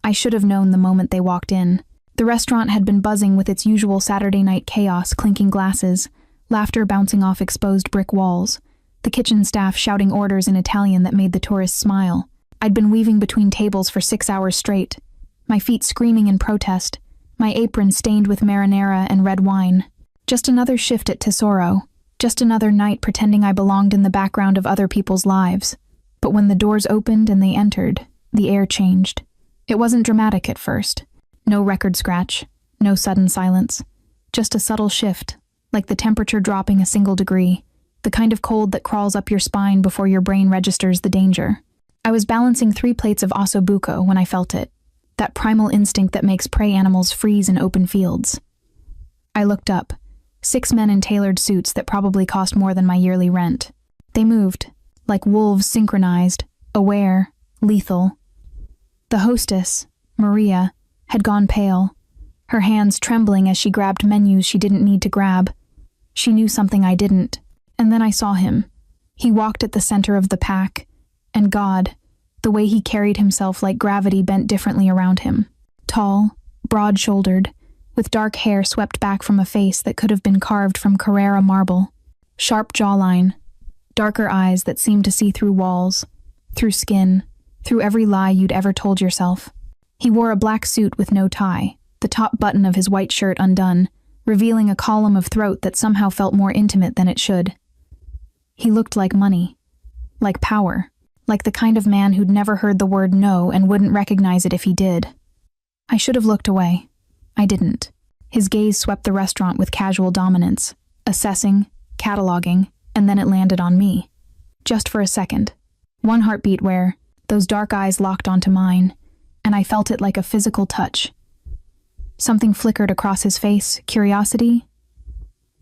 I should have known the moment they walked in. The restaurant had been buzzing with its usual Saturday night chaos, clinking glasses, laughter bouncing off exposed brick walls, the kitchen staff shouting orders in Italian that made the tourists smile. I'd been weaving between tables for 6 hours straight, my feet screaming in protest, my apron stained with marinara and red wine. Just another shift at Tesoro, just another night pretending I belonged in the background of other people's lives. But when the doors opened and they entered, the air changed. It wasn't dramatic at first. No record scratch, no sudden silence. Just a subtle shift, like the temperature dropping a single degree, the kind of cold that crawls up your spine before your brain registers the danger. I was balancing 3 plates of ossobuco when I felt it, that primal instinct that makes prey animals freeze in open fields. I looked up, 6 men in tailored suits that probably cost more than my yearly rent. They moved, like wolves synchronized, aware, lethal. The hostess, Maria, had gone pale, her hands trembling as she grabbed menus she didn't need to grab. She knew something I didn't, and then I saw him. He walked at the center of the pack, and God, the way he carried himself like gravity bent differently around him. Tall, broad-shouldered, with dark hair swept back from a face that could have been carved from Carrara marble. Sharp jawline, darker eyes that seemed to see through walls, through skin, through every lie you'd ever told yourself. He wore a black suit with no tie, the top button of his white shirt undone, revealing a column of throat that somehow felt more intimate than it should. He looked like money, like power, like the kind of man who'd never heard the word no and wouldn't recognize it if he did. I should have looked away. I didn't. His gaze swept the restaurant with casual dominance, assessing, cataloging, and then it landed on me. Just for a second. One heartbeat where those dark eyes locked onto mine, and I felt it like a physical touch. Something flickered across his face, curiosity,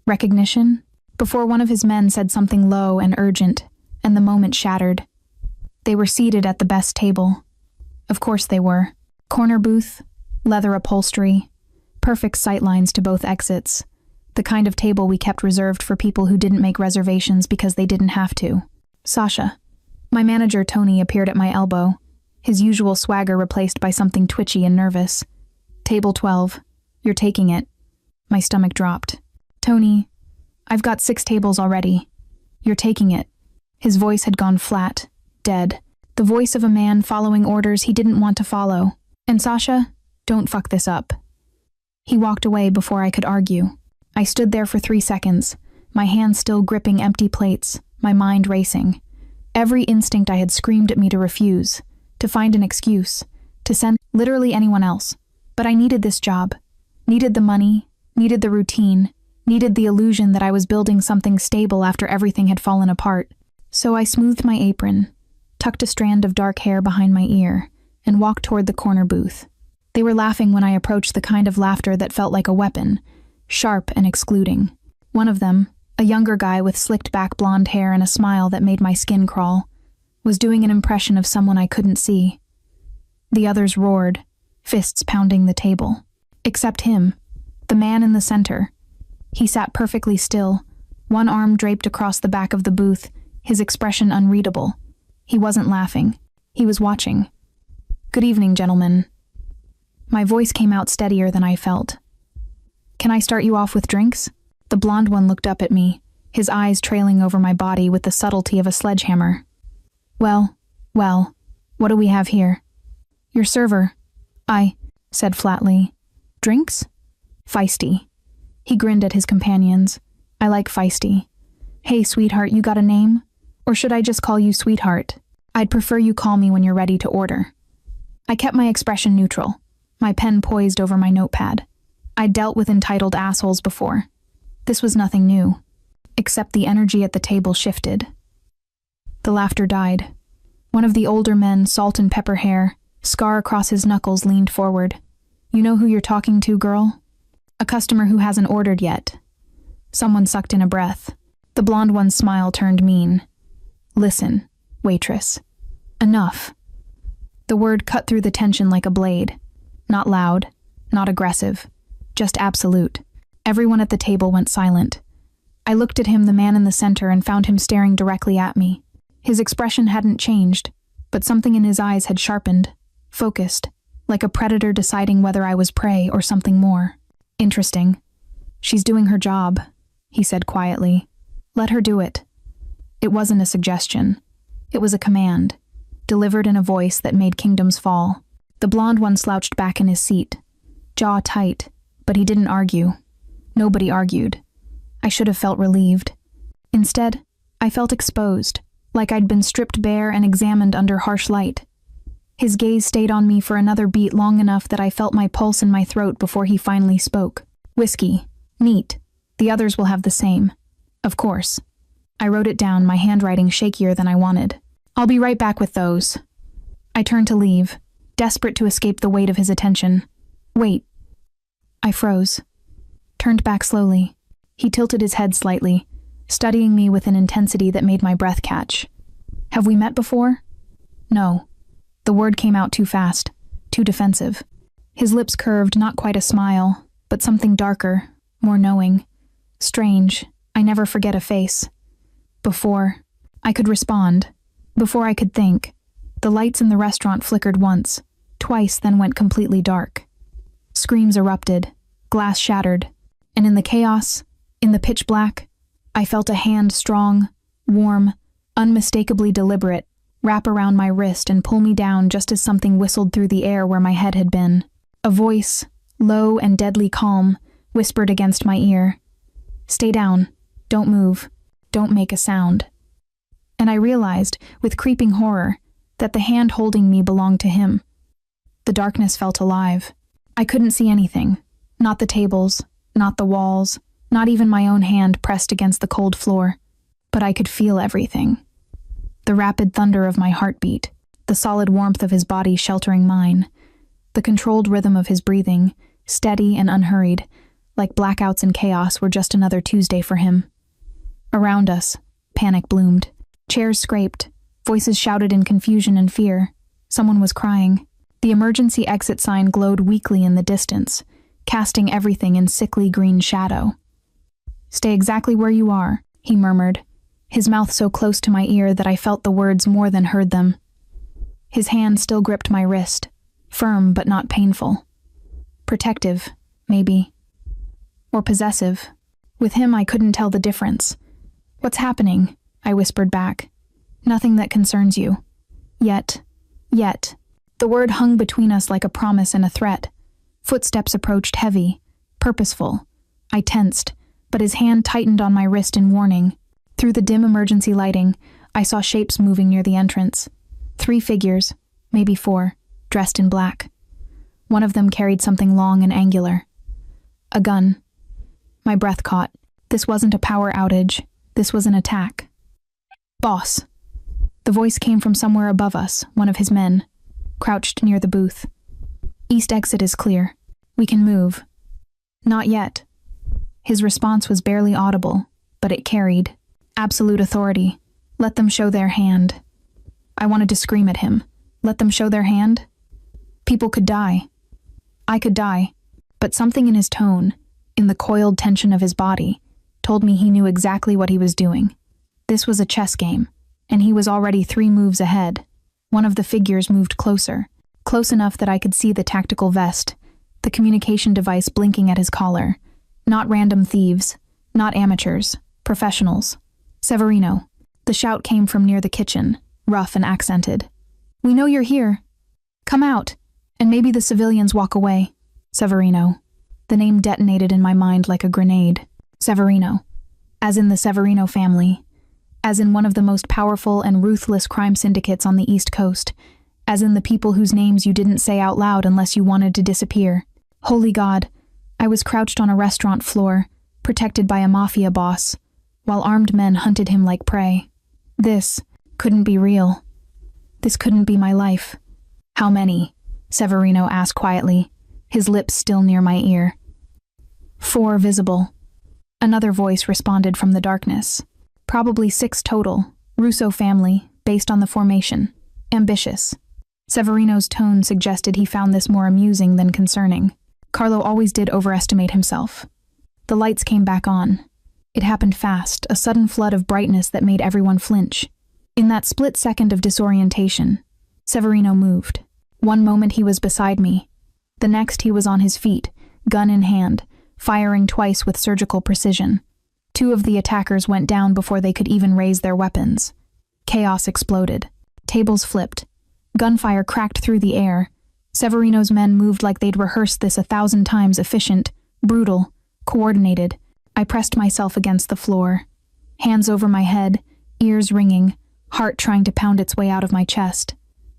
recognition, before one of his men said something low and urgent, and the moment shattered. They were seated at the best table. Of course they were. Corner booth, leather upholstery, perfect sightlines to both exits, the kind of table we kept reserved for people who didn't make reservations because they didn't have to. Sasha. My manager, Tony, appeared at my elbow, his usual swagger replaced by something twitchy and nervous. Table 12. You're taking it. My stomach dropped. Tony, I've got 6 tables already. You're taking it. His voice had gone flat, dead. The voice of a man following orders he didn't want to follow. And Sasha, don't fuck this up. He walked away before I could argue. I stood there for 3 seconds, my hands still gripping empty plates, my mind racing. Every instinct I had screamed at me to refuse, to find an excuse, to send literally anyone else. But I needed this job, needed the money, needed the routine, needed the illusion that I was building something stable after everything had fallen apart. So I smoothed my apron, tucked a strand of dark hair behind my ear, and walked toward the corner booth. They were laughing when I approached, the kind of laughter that felt like a weapon, sharp and excluding. One of them, a younger guy with slicked back blonde hair and a smile that made my skin crawl, was doing an impression of someone I couldn't see. The others roared, fists pounding the table. Except him, the man in the center. He sat perfectly still, one arm draped across the back of the booth, his expression unreadable. He wasn't laughing. He was watching. Good evening, gentlemen. My voice came out steadier than I felt. Can I start you off with drinks? The blonde one looked up at me, his eyes trailing over my body with the subtlety of a sledgehammer. Well, what do we have here? Your server, I said flatly. Drinks? Feisty. He grinned at his companions. I like feisty. Hey, sweetheart, you got a name? Or should I just call you sweetheart? I'd prefer you call me when you're ready to order. I kept my expression neutral, my pen poised over my notepad. I'd dealt with entitled assholes before. This was nothing new, except the energy at the table shifted. The laughter died. One of the older men, salt and pepper hair, scar across his knuckles, leaned forward. You know who you're talking to, girl? A customer who hasn't ordered yet. Someone sucked in a breath. The blonde one's smile turned mean. Listen, waitress. Enough. The word cut through the tension like a blade. Not loud, not aggressive, just absolute. Everyone at the table went silent. I looked at him, the man in the center, and found him staring directly at me. His expression hadn't changed, but something in his eyes had sharpened, focused. like a predator deciding whether I was prey or something more. Interesting. She's doing her job, he said quietly. Let her do it. It wasn't a suggestion. It was a command, delivered in a voice that made kingdoms fall. The blonde one slouched back in his seat, jaw tight, but he didn't argue. Nobody argued. I should have felt relieved. Instead, I felt exposed, like I'd been stripped bare and examined under harsh light. His gaze stayed on me for another beat long enough that I felt my pulse in my throat before he finally spoke. Whiskey. Neat. The others will have the same. Of course. I wrote it down, my handwriting shakier than I wanted. I'll be right back with those. I turned to leave, desperate to escape the weight of his attention. Wait. I froze. Turned back slowly. He tilted his head slightly, studying me with an intensity that made my breath catch. Have we met before? No. The word came out too fast, too defensive. His lips curved, not quite a smile, but something darker, more knowing. Strange. I never forget a face. Before I could respond, before I could think, the lights in the restaurant flickered once, twice, then went completely dark. Screams erupted, glass shattered, and in the chaos, in the pitch black, I felt a hand strong, warm, unmistakably deliberate, wrap around my wrist and pull me down just as something whistled through the air where my head had been. A voice, low and deadly calm, whispered against my ear. Stay down. Don't move. Don't make a sound. And I realized, with creeping horror, that the hand holding me belonged to him. The darkness felt alive. I couldn't see anything. Not the tables, not the walls, not even my own hand pressed against the cold floor. But I could feel everything. The rapid thunder of my heartbeat, the solid warmth of his body sheltering mine, the controlled rhythm of his breathing, steady and unhurried, like blackouts and chaos were just another Tuesday for him. Around us, panic bloomed. Chairs scraped, voices shouted in confusion and fear. Someone was crying. The emergency exit sign glowed weakly in the distance, casting everything in sickly green shadow. Stay exactly where you are, he murmured, his mouth so close to my ear that I felt the words more than heard them. His hand still gripped my wrist, firm but not painful. Protective, maybe. Or possessive. With him I couldn't tell the difference. What's happening? I whispered back. Nothing that concerns you. Yet. The word hung between us like a promise and a threat. Footsteps approached heavy, purposeful. I tensed, but his hand tightened on my wrist in warning. Through the dim emergency lighting, I saw shapes moving near the entrance. 3 figures, maybe 4, dressed in black. One of them carried something long and angular. A gun. My breath caught. This wasn't a power outage. This was an attack. Boss. The voice came from somewhere above us, one of his men, crouched near the booth. East exit is clear. We can move. Not yet. His response was barely audible, but it carried. Absolute authority. Let them show their hand. I wanted to scream at him. Let them show their hand? People could die. I could die. But something in his tone, in the coiled tension of his body, told me he knew exactly what he was doing. This was a chess game, and he was already 3 moves ahead. One of the figures moved closer, close enough that I could see the tactical vest, the communication device blinking at his collar. Not random thieves, not amateurs, professionals. Severino. The shout came from near the kitchen, rough and accented. We know you're here. Come out, and maybe the civilians walk away. Severino. The name detonated in my mind like a grenade. Severino. As in the Severino family. As in one of the most powerful and ruthless crime syndicates on the East Coast. As in the people whose names you didn't say out loud unless you wanted to disappear. Holy God. I was crouched on a restaurant floor, protected by a Mafia boss, while armed men hunted him like prey. This couldn't be real. This couldn't be my life. How many? Severino asked quietly, his lips still near my ear. 4 visible. Another voice responded from the darkness. Probably 6 total. Russo family, based on the formation. Ambitious. Severino's tone suggested he found this more amusing than concerning. Carlo always did overestimate himself. The lights came back on. It happened fast, a sudden flood of brightness that made everyone flinch. In that split second of disorientation, Severino moved. One moment he was beside me. The next he was on his feet, gun in hand, firing twice with surgical precision. 2 of the attackers went down before they could even raise their weapons. Chaos exploded. Tables flipped. Gunfire cracked through the air. Severinos' men moved like they'd rehearsed this 1,000 times, efficient, brutal, coordinated. I pressed myself against the floor. Hands over my head, ears ringing, heart trying to pound its way out of my chest.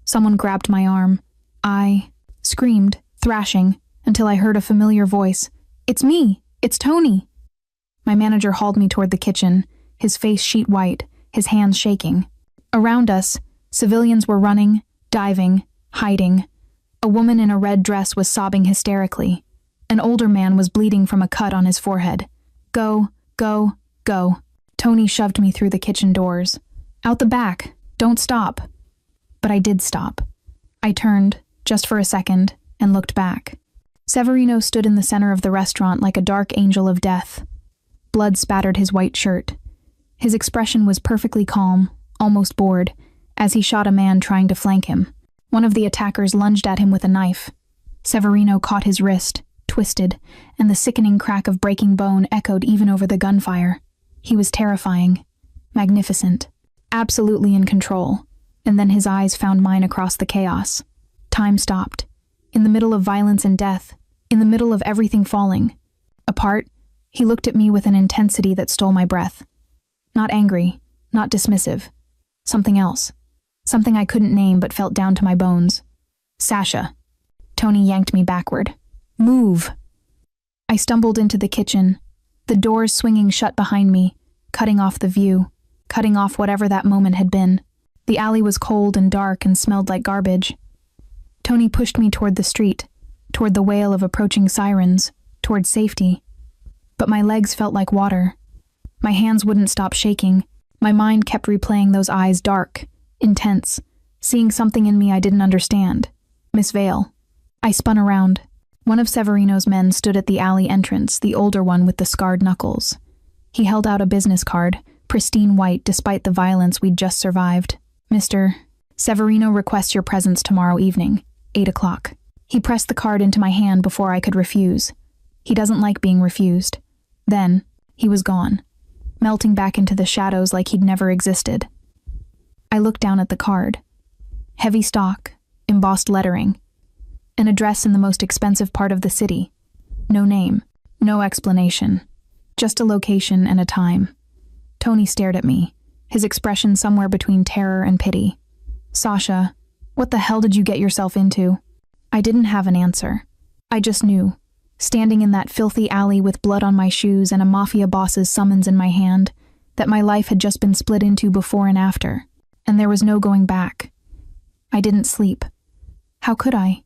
Someone grabbed my arm. I screamed, thrashing, until I heard a familiar voice. "It's me! It's Tony!" My manager hauled me toward the kitchen, his face sheet white, his hands shaking. Around us, civilians were running, diving, hiding. A woman in a red dress was sobbing hysterically. An older man was bleeding from a cut on his forehead. "Go, go, go." Tony shoved me through the kitchen doors. "Out the back. Don't stop." But I did stop. I turned, just for a second, and looked back. Severino stood in the center of the restaurant like a dark angel of death. Blood spattered his white shirt. His expression was perfectly calm, almost bored, as he shot a man trying to flank him. One of the attackers lunged at him with a knife. Severino caught his wrist, twisted, and the sickening crack of breaking bone echoed even over the gunfire. He was terrifying, magnificent, absolutely in control, and then his eyes found mine across the chaos. Time stopped. In the middle of violence and death, in the middle of everything falling apart, he looked at me with an intensity that stole my breath. Not angry, not dismissive. Something else. Something I couldn't name but felt down to my bones. "Sasha." Tony yanked me backward. "Move." I stumbled into the kitchen, the doors swinging shut behind me, cutting off the view, cutting off whatever that moment had been. The alley was cold and dark and smelled like garbage. Tony pushed me toward the street, toward the wail of approaching sirens, toward safety. But my legs felt like water. My hands wouldn't stop shaking. My mind kept replaying those eyes, dark, intense, seeing something in me I didn't understand. Miss Vale. I spun around. One of Severinos' men stood at the alley entrance, the older one with the scarred knuckles. He held out a business card, pristine white despite the violence we'd just survived. "Mr. Severino requests your presence tomorrow evening, 8 o'clock. He pressed the card into my hand before I could refuse. He doesn't like being refused. Then, he was gone, melting back into the shadows like he'd never existed. I looked down at the card. Heavy stock, embossed lettering. An address in the most expensive part of the city. No name, no explanation. Just a location and a time. Tony stared at me, his expression somewhere between terror and pity. "Sasha, what the hell did you get yourself into?" I didn't have an answer. I just knew, standing in that filthy alley with blood on my shoes and a Mafia boss's summons in my hand, that my life had just been split into before and after, and there was no going back. I didn't sleep. How could I?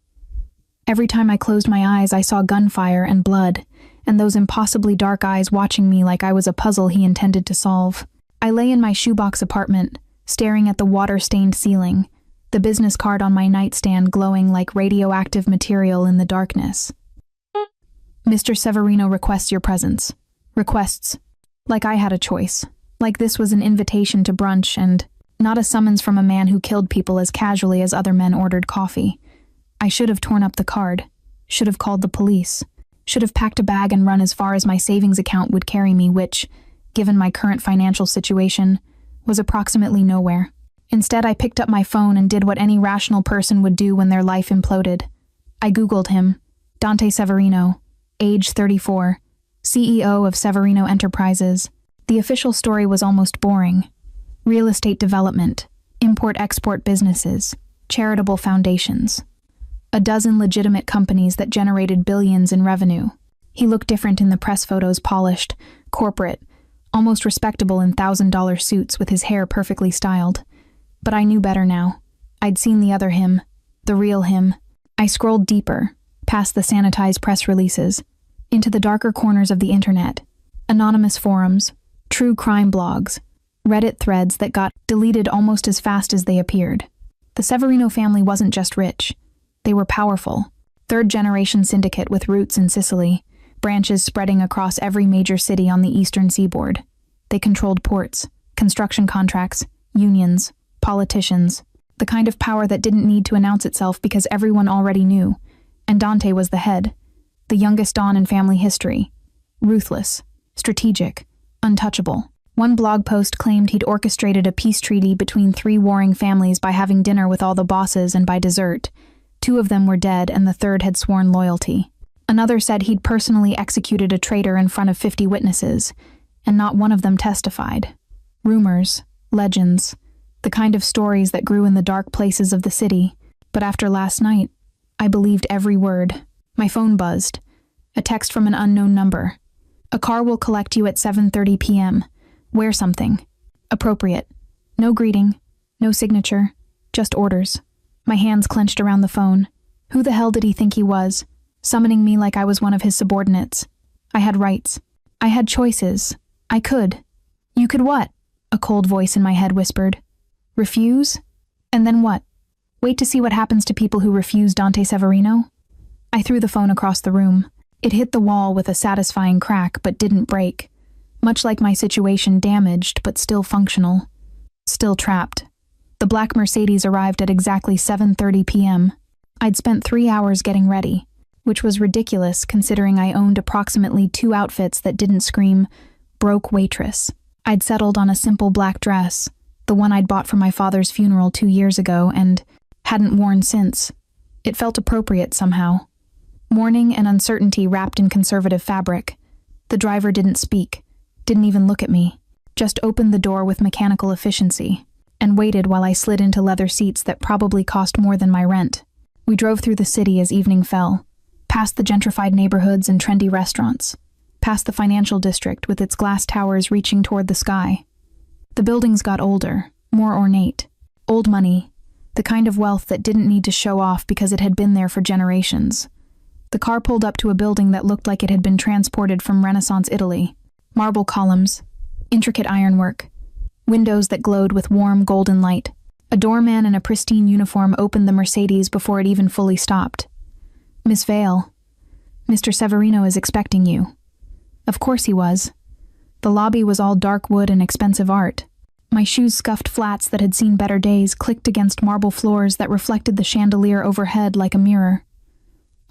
Every time I closed my eyes, I saw gunfire and blood, and those impossibly dark eyes watching me like I was a puzzle he intended to solve. I lay in my shoebox apartment, staring at the water-stained ceiling, the business card on my nightstand glowing like radioactive material in the darkness. "Mr. Severino requests your presence." Requests. Like I had a choice. Like this was an invitation to brunch and not a summons from a man who killed people as casually as other men ordered coffee. I should have torn up the card. Should have called the police. Should have packed a bag and run as far as my savings account would carry me, which, given my current financial situation, was approximately nowhere. Instead, I picked up my phone and did what any rational person would do when their life imploded. I Googled him. Dante Severino, age 34, CEO of Severino Enterprises. The official story was almost boring. Real estate development, import-export businesses, charitable foundations. A dozen legitimate companies that generated billions in revenue. He looked different in the press photos, polished, corporate, almost respectable in $1,000 suits with his hair perfectly styled. But I knew better now. I'd seen the other him, the real him. I scrolled deeper, past the sanitized press releases, into the darker corners of the internet. Anonymous forums, true crime blogs, Reddit threads that got deleted almost as fast as they appeared. The Severino family wasn't just rich. They were powerful. Third-generation syndicate with roots in Sicily, branches spreading across every major city on the eastern seaboard. They controlled ports, construction contracts, unions, politicians. The kind of power that didn't need to announce itself because everyone already knew. And Dante was the head. The youngest Don in family history. Ruthless, strategic, untouchable. One blog post claimed he'd orchestrated a peace treaty between 3 warring families by having dinner with all the bosses, and by dessert 2 of them were dead and the third had sworn loyalty. Another said he'd personally executed a traitor in front of 50 witnesses, and not one of them testified. Rumors, legends, the kind of stories that grew in the dark places of the city. But after last night, I believed every word. My phone buzzed. A text from an unknown number. A car will collect you at 7:30 p.m. Wear something. Appropriate. No greeting. No signature. Just orders. My hands clenched around the phone. Who the hell did he think he was? Summoning me like I was one of his subordinates. I had rights. I had choices. I could. You could what? A cold voice in my head whispered. Refuse? And then what? Wait to see what happens to people who refuse Dante Severino? I threw the phone across the room. It hit the wall with a satisfying crack, but didn't break. Much like my situation, damaged, but still functional. Still trapped. The black Mercedes arrived at exactly 7:30 p.m. I'd spent 3 hours getting ready, which was ridiculous considering I owned approximately 2 outfits that didn't scream, broke waitress. I'd settled on a simple black dress, the one I'd bought for my father's funeral 2 years ago, and hadn't worn since. It felt appropriate somehow. Mourning and uncertainty wrapped in conservative fabric. The driver didn't speak, didn't even look at me, just opened the door with mechanical efficiency, and waited while I slid into leather seats that probably cost more than my rent. We drove through the city as evening fell, past the gentrified neighborhoods and trendy restaurants, past the financial district with its glass towers reaching toward the sky. The buildings got older, more ornate. Old money, the kind of wealth that didn't need to show off because it had been there for generations. The car pulled up to a building that looked like it had been transported from Renaissance Italy. Marble columns, intricate ironwork, windows that glowed with warm golden light. A doorman in a pristine uniform opened the Mercedes before it even fully stopped. Miss Vale, Mr. Severino is expecting you. Of course he was. The lobby was all dark wood and expensive art. My shoes' scuffed flats that had seen better days clicked against marble floors that reflected the chandelier overhead like a mirror.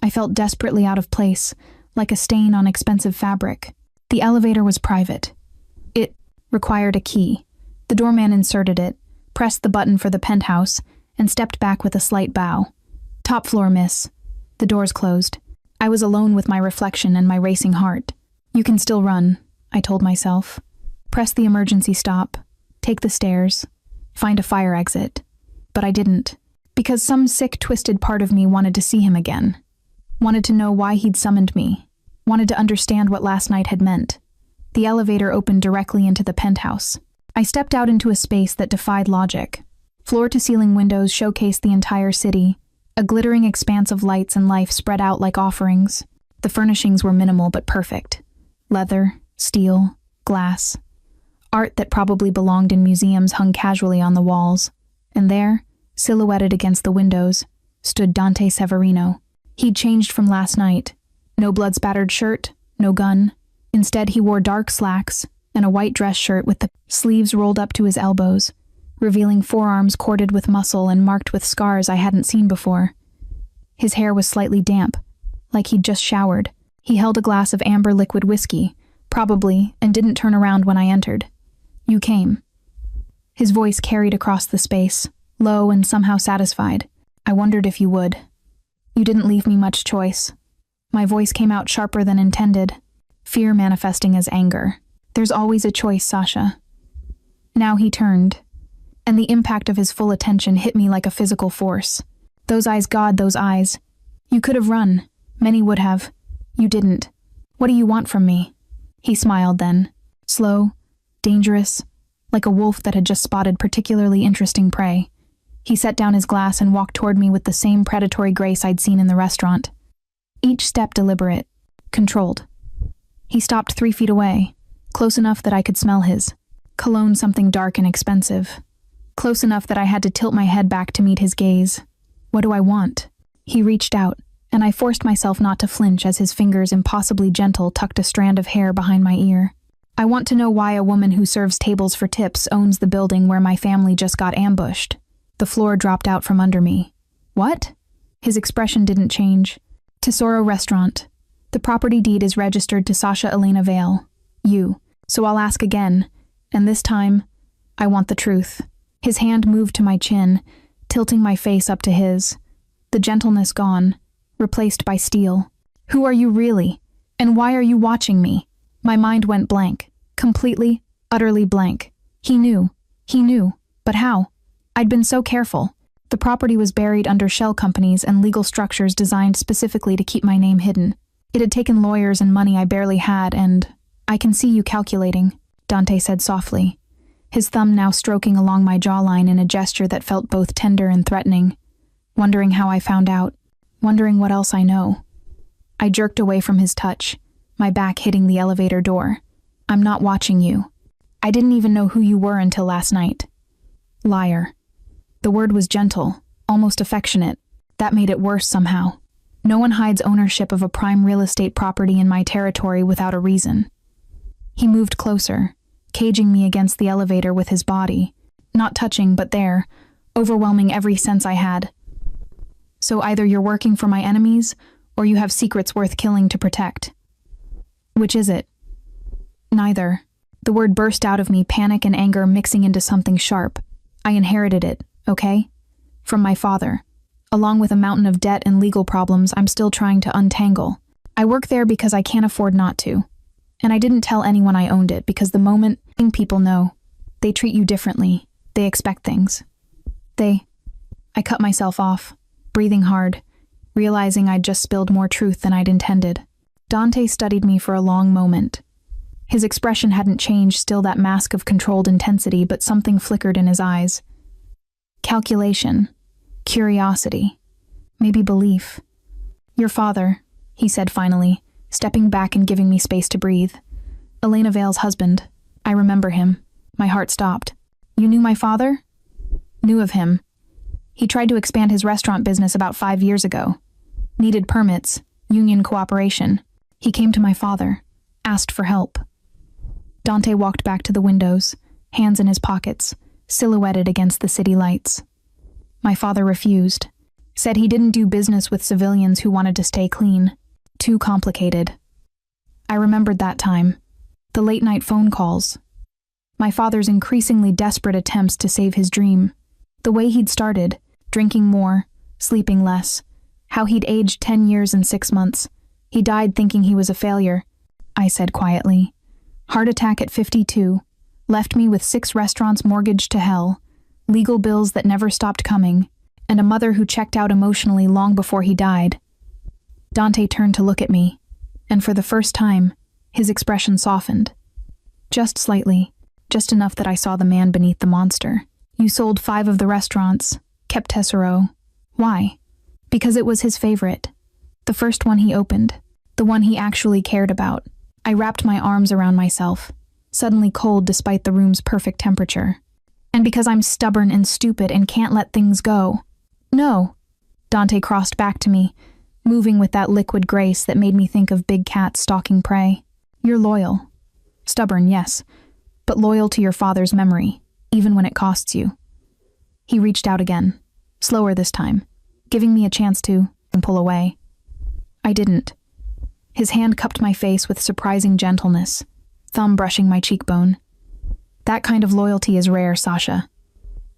I felt desperately out of place, like a stain on expensive fabric. The elevator was private. It required a key. The doorman inserted it, pressed the button for the penthouse, and stepped back with a slight bow. Top floor, miss. The doors closed. I was alone with my reflection and my racing heart. You can still run, I told myself. Press the emergency stop. Take the stairs. Find a fire exit. But I didn't, because some sick, twisted part of me wanted to see him again. Wanted to know why he'd summoned me. Wanted to understand what last night had meant. The elevator opened directly into the penthouse. I stepped out into a space that defied logic. Floor-to-ceiling windows showcased the entire city, a glittering expanse of lights and life spread out like offerings. The furnishings were minimal but perfect. Leather, steel, glass. Art that probably belonged in museums hung casually on the walls. And there, silhouetted against the windows, stood Dante Severino. He'd changed from last night. No blood-spattered shirt, no gun. Instead, he wore dark slacks and a white dress shirt with the sleeves rolled up to his elbows, revealing forearms corded with muscle and marked with scars I hadn't seen before. His hair was slightly damp, like he'd just showered. He held a glass of amber liquid whiskey, probably, and didn't turn around when I entered. You came. His voice carried across the space, low and somehow satisfied. I wondered if you would. You didn't leave me much choice. My voice came out sharper than intended, fear manifesting as anger. There's always a choice, Sasha. Now he turned, and the impact of his full attention hit me like a physical force. Those eyes, God, those eyes. You could have run. Many would have. You didn't. What do you want from me? He smiled then, slow, dangerous, like a wolf that had just spotted particularly interesting prey. He set down his glass and walked toward me with the same predatory grace I'd seen in the restaurant. Each step deliberate, controlled. He stopped 3 feet away, close enough that I could smell his cologne, something dark and expensive. Close enough that I had to tilt my head back to meet his gaze. What do I want? He reached out, and I forced myself not to flinch as his fingers, impossibly gentle, tucked a strand of hair behind my ear. I want to know why a woman who serves tables for tips owns the building where my family just got ambushed. The floor dropped out from under me. What? His expression didn't change. Tesoro Restaurant. The property deed is registered to Sasha Elena Vale. You. So I'll ask again, and this time, I want the truth. His hand moved to my chin, tilting my face up to his. The gentleness gone, replaced by steel. Who are you really? And why are you watching me? My mind went blank. Completely, utterly blank. He knew. But how? I'd been so careful. The property was buried under shell companies and legal structures designed specifically to keep my name hidden. It had taken lawyers and money I barely had, and I can see you calculating, Dante said softly, his thumb now stroking along my jawline in a gesture that felt both tender and threatening, wondering how I found out, wondering what else I know. I jerked away from his touch, my back hitting the elevator door. I'm not watching you. I didn't even know who you were until last night. Liar. The word was gentle, almost affectionate. That made it worse somehow. No one hides ownership of a prime real estate property in my territory without a reason. He moved closer, caging me against the elevator with his body, not touching but there, overwhelming every sense I had. So either you're working for my enemies, or you have secrets worth killing to protect. Which is it? Neither. The word burst out of me, panic and anger mixing into something sharp. I inherited it, okay? From my father. Along with a mountain of debt and legal problems I'm still trying to untangle. I work there because I can't afford not to. And I didn't tell anyone I owned it because the moment people know, they treat you differently. They expect things. I cut myself off, breathing hard, realizing I'd just spilled more truth than I'd intended. Dante studied me for a long moment. His expression hadn't changed, still that mask of controlled intensity, but something flickered in his eyes. Calculation. Curiosity. Maybe belief. Your father, he said finally, stepping back and giving me space to breathe. Elena Vale's husband. I remember him. My heart stopped. You knew my father? Knew of him. He tried to expand his restaurant business about 5 years ago. Needed permits, union cooperation. He came to my father, asked for help. Dante walked back to the windows, hands in his pockets, silhouetted against the city lights. My father refused, said he didn't do business with civilians who wanted to stay clean. Too complicated. I remembered that time. The late-night phone calls. My father's increasingly desperate attempts to save his dream. The way he'd started, drinking more, sleeping less. How he'd aged 10 years and 6 months. He died thinking he was a failure, I said quietly. Heart attack at 52. Left me with 6 restaurants mortgaged to hell, legal bills that never stopped coming, and a mother who checked out emotionally long before he died. Dante turned to look at me, and for the first time, his expression softened. Just slightly, just enough that I saw the man beneath the monster. You sold 5 of the restaurants, kept Tesoro. Why? Because it was his favorite. The first one he opened, the one he actually cared about. I wrapped my arms around myself, suddenly cold despite the room's perfect temperature. And because I'm stubborn and stupid and can't let things go. No. Dante crossed back to me, moving with that liquid grace that made me think of big cats stalking prey. You're loyal. Stubborn, yes, but loyal to your father's memory, even when it costs you. He reached out again, slower this time, giving me a chance to pull away. I didn't. His hand cupped my face with surprising gentleness, thumb brushing my cheekbone. That kind of loyalty is rare, Sasha.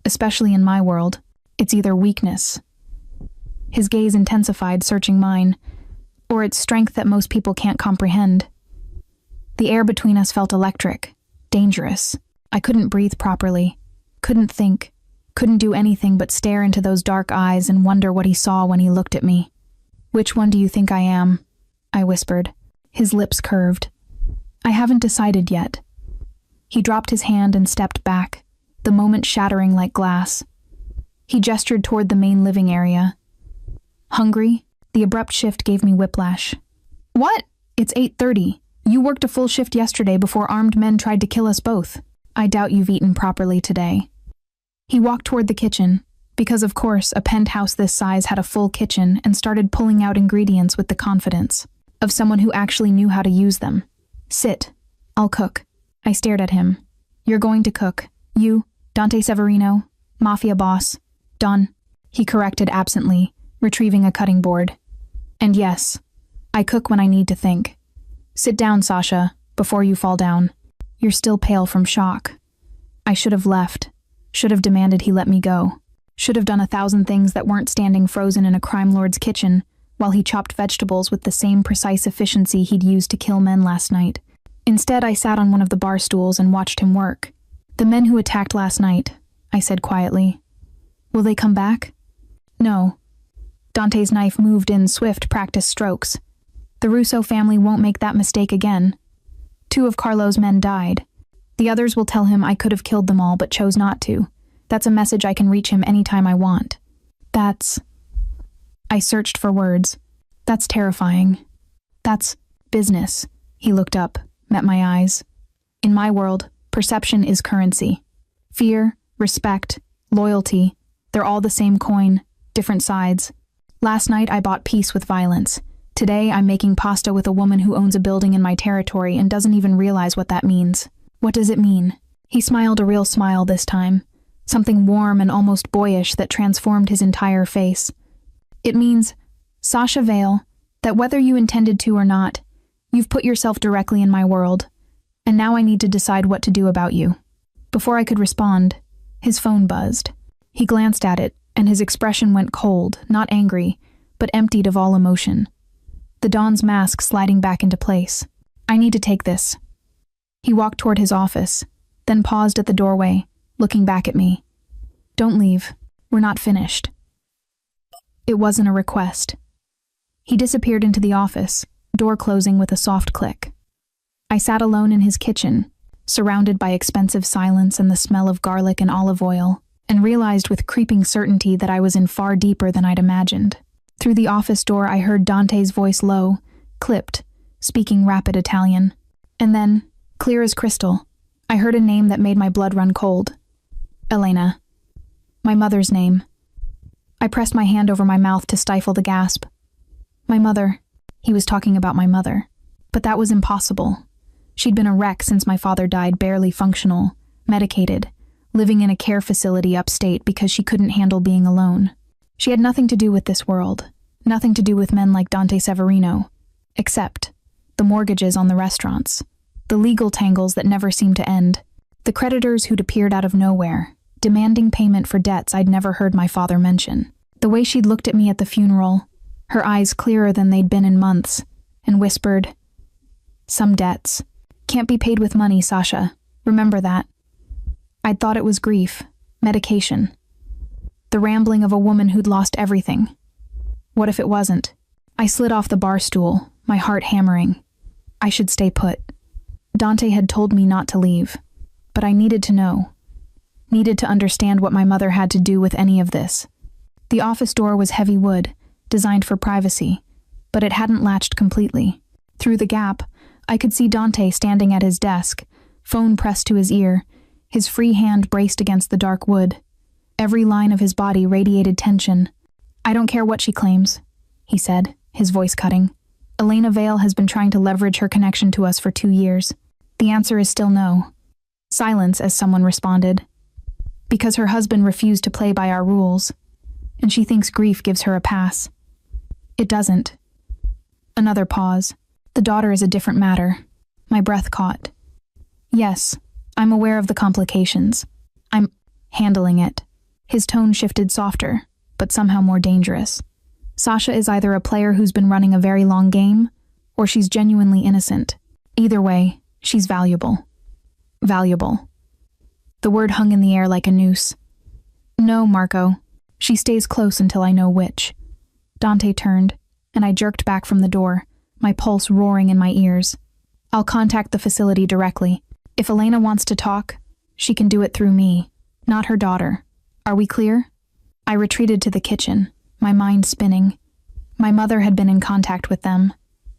Especially in my world, it's either weakness. His gaze intensified, searching mine, or it's strength that most people can't comprehend. The air between us felt electric, dangerous. I couldn't breathe properly, couldn't think, couldn't do anything but stare into those dark eyes and wonder what he saw when he looked at me. Which one do you think I am? I whispered, his lips curved. I haven't decided yet. He dropped his hand and stepped back, the moment shattering like glass. He gestured toward the main living area. Hungry? The abrupt shift gave me whiplash. What? It's 8:30. You worked a full shift yesterday before armed men tried to kill us both. I doubt you've eaten properly today. He walked toward the kitchen, because of course a penthouse this size had a full kitchen, and started pulling out ingredients with the confidence of someone who actually knew how to use them. Sit. I'll cook. I stared at him. You're going to cook. You, Dante Severino, Mafia boss. Don, he corrected absently, retrieving a cutting board. And yes, I cook when I need to think. Sit down, Sasha, before you fall down. You're still pale from shock. I should have left. Should have demanded he let me go. Should have done 1,000 things that weren't standing frozen in a crime lord's kitchen while he chopped vegetables with the same precise efficiency he'd used to kill men last night. Instead, I sat on one of the bar stools and watched him work. The men who attacked last night, I said quietly. Will they come back? No. Dante's knife moved in swift practice strokes. The Russo family won't make that mistake again. 2 of Carlo's men died. The others will tell him I could have killed them all but chose not to. That's a message I can reach him anytime I want. I searched for words. That's terrifying. That's business. He looked up, met my eyes. In my world, perception is currency. Fear, respect, loyalty, they're all the same coin, different sides. Last night I bought peace with violence. Today I'm making pasta with a woman who owns a building in my territory and doesn't even realize what that means. What does it mean? He smiled a real smile this time, something warm and almost boyish that transformed his entire face. It means, Sasha Vale, that whether you intended to or not, you've put yourself directly in my world, and now I need to decide what to do about you. Before I could respond, his phone buzzed. He glanced at it, and his expression went cold, not angry, but emptied of all emotion. The Don's mask sliding back into place. I need to take this. He walked toward his office, then paused at the doorway, looking back at me. Don't leave. We're not finished. It wasn't a request. He disappeared into the office, door closing with a soft click. I sat alone in his kitchen, surrounded by expensive silence and the smell of garlic and olive oil, and realized with creeping certainty that I was in far deeper than I'd imagined. Through the office door I heard Dante's voice low, clipped, speaking rapid Italian. And then, clear as crystal, I heard a name that made my blood run cold. Elena. My mother's name. I pressed my hand over my mouth to stifle the gasp. My mother. He was talking about my mother. But that was impossible. She'd been a wreck since my father died, barely functional, medicated, living in a care facility upstate because she couldn't handle being alone. She had nothing to do with this world, nothing to do with men like Dante Severino, except the mortgages on the restaurants, the legal tangles that never seemed to end, the creditors who'd appeared out of nowhere, demanding payment for debts I'd never heard my father mention. The way she'd looked at me at the funeral, her eyes clearer than they'd been in months, and whispered, "Some debts. Can't be paid with money, Sasha. Remember that." I'd thought it was grief, medication. The rambling of a woman who'd lost everything. What if it wasn't? I slid off the bar stool, my heart hammering. I should stay put. Dante had told me not to leave, but I needed to know. Needed to understand what my mother had to do with any of this. The office door was heavy wood, designed for privacy, but it hadn't latched completely. Through the gap, I could see Dante standing at his desk, phone pressed to his ear, his free hand braced against the dark wood. Every line of his body radiated tension. "I don't care what she claims," he said, his voice cutting. "Elena Vale has been trying to leverage her connection to us for 2 years. The answer is still no." Silence as someone responded. "Because her husband refused to play by our rules, and she thinks grief gives her a pass." "It doesn't." Another pause. "The daughter is a different matter." My breath caught. "Yes, I'm aware of the complications. I'm handling it." His tone shifted softer, but somehow more dangerous. Sasha is either a player who's been running a very long game, or she's genuinely innocent. Either way, she's valuable. Valuable. The word hung in the air like a noose. "No, Marco. She stays close until I know which." Dante turned, and I jerked back from the door, my pulse roaring in my ears. "I'll contact the facility directly. If Elena wants to talk, she can do it through me, not her daughter. Are we clear?" I retreated to the kitchen, my mind spinning. My mother had been in contact with them,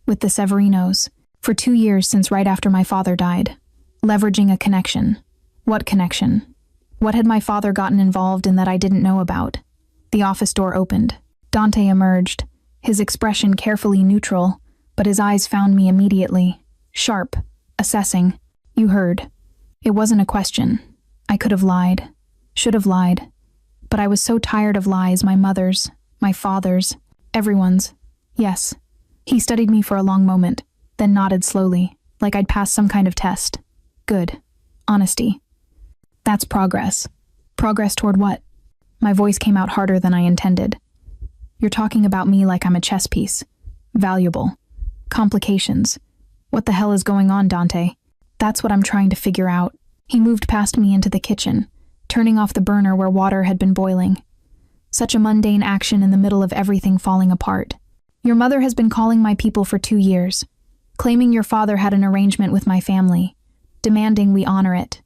with the Severinos, for 2 years since right after my father died, leveraging a connection. What connection? What had my father gotten involved in that I didn't know about? The office door opened. Dante emerged, his expression carefully neutral, but his eyes found me immediately, sharp, assessing. "You heard." It wasn't a question. I could have lied. Should have lied. But I was so tired of lies, my mother's, my father's, everyone's. Yes. He studied me for a long moment, then nodded slowly, like I'd passed some kind of test. Good. Honesty. That's progress. Progress toward what? My voice came out harder than I intended. You're talking about me like I'm a chess piece. Valuable. Complications. What the hell is going on, Dante? That's what I'm trying to figure out. He moved past me into the kitchen, turning off the burner where water had been boiling. Such a mundane action in the middle of everything falling apart. Your mother has been calling my people for 2 years, claiming your father had an arrangement with my family, demanding we honor it.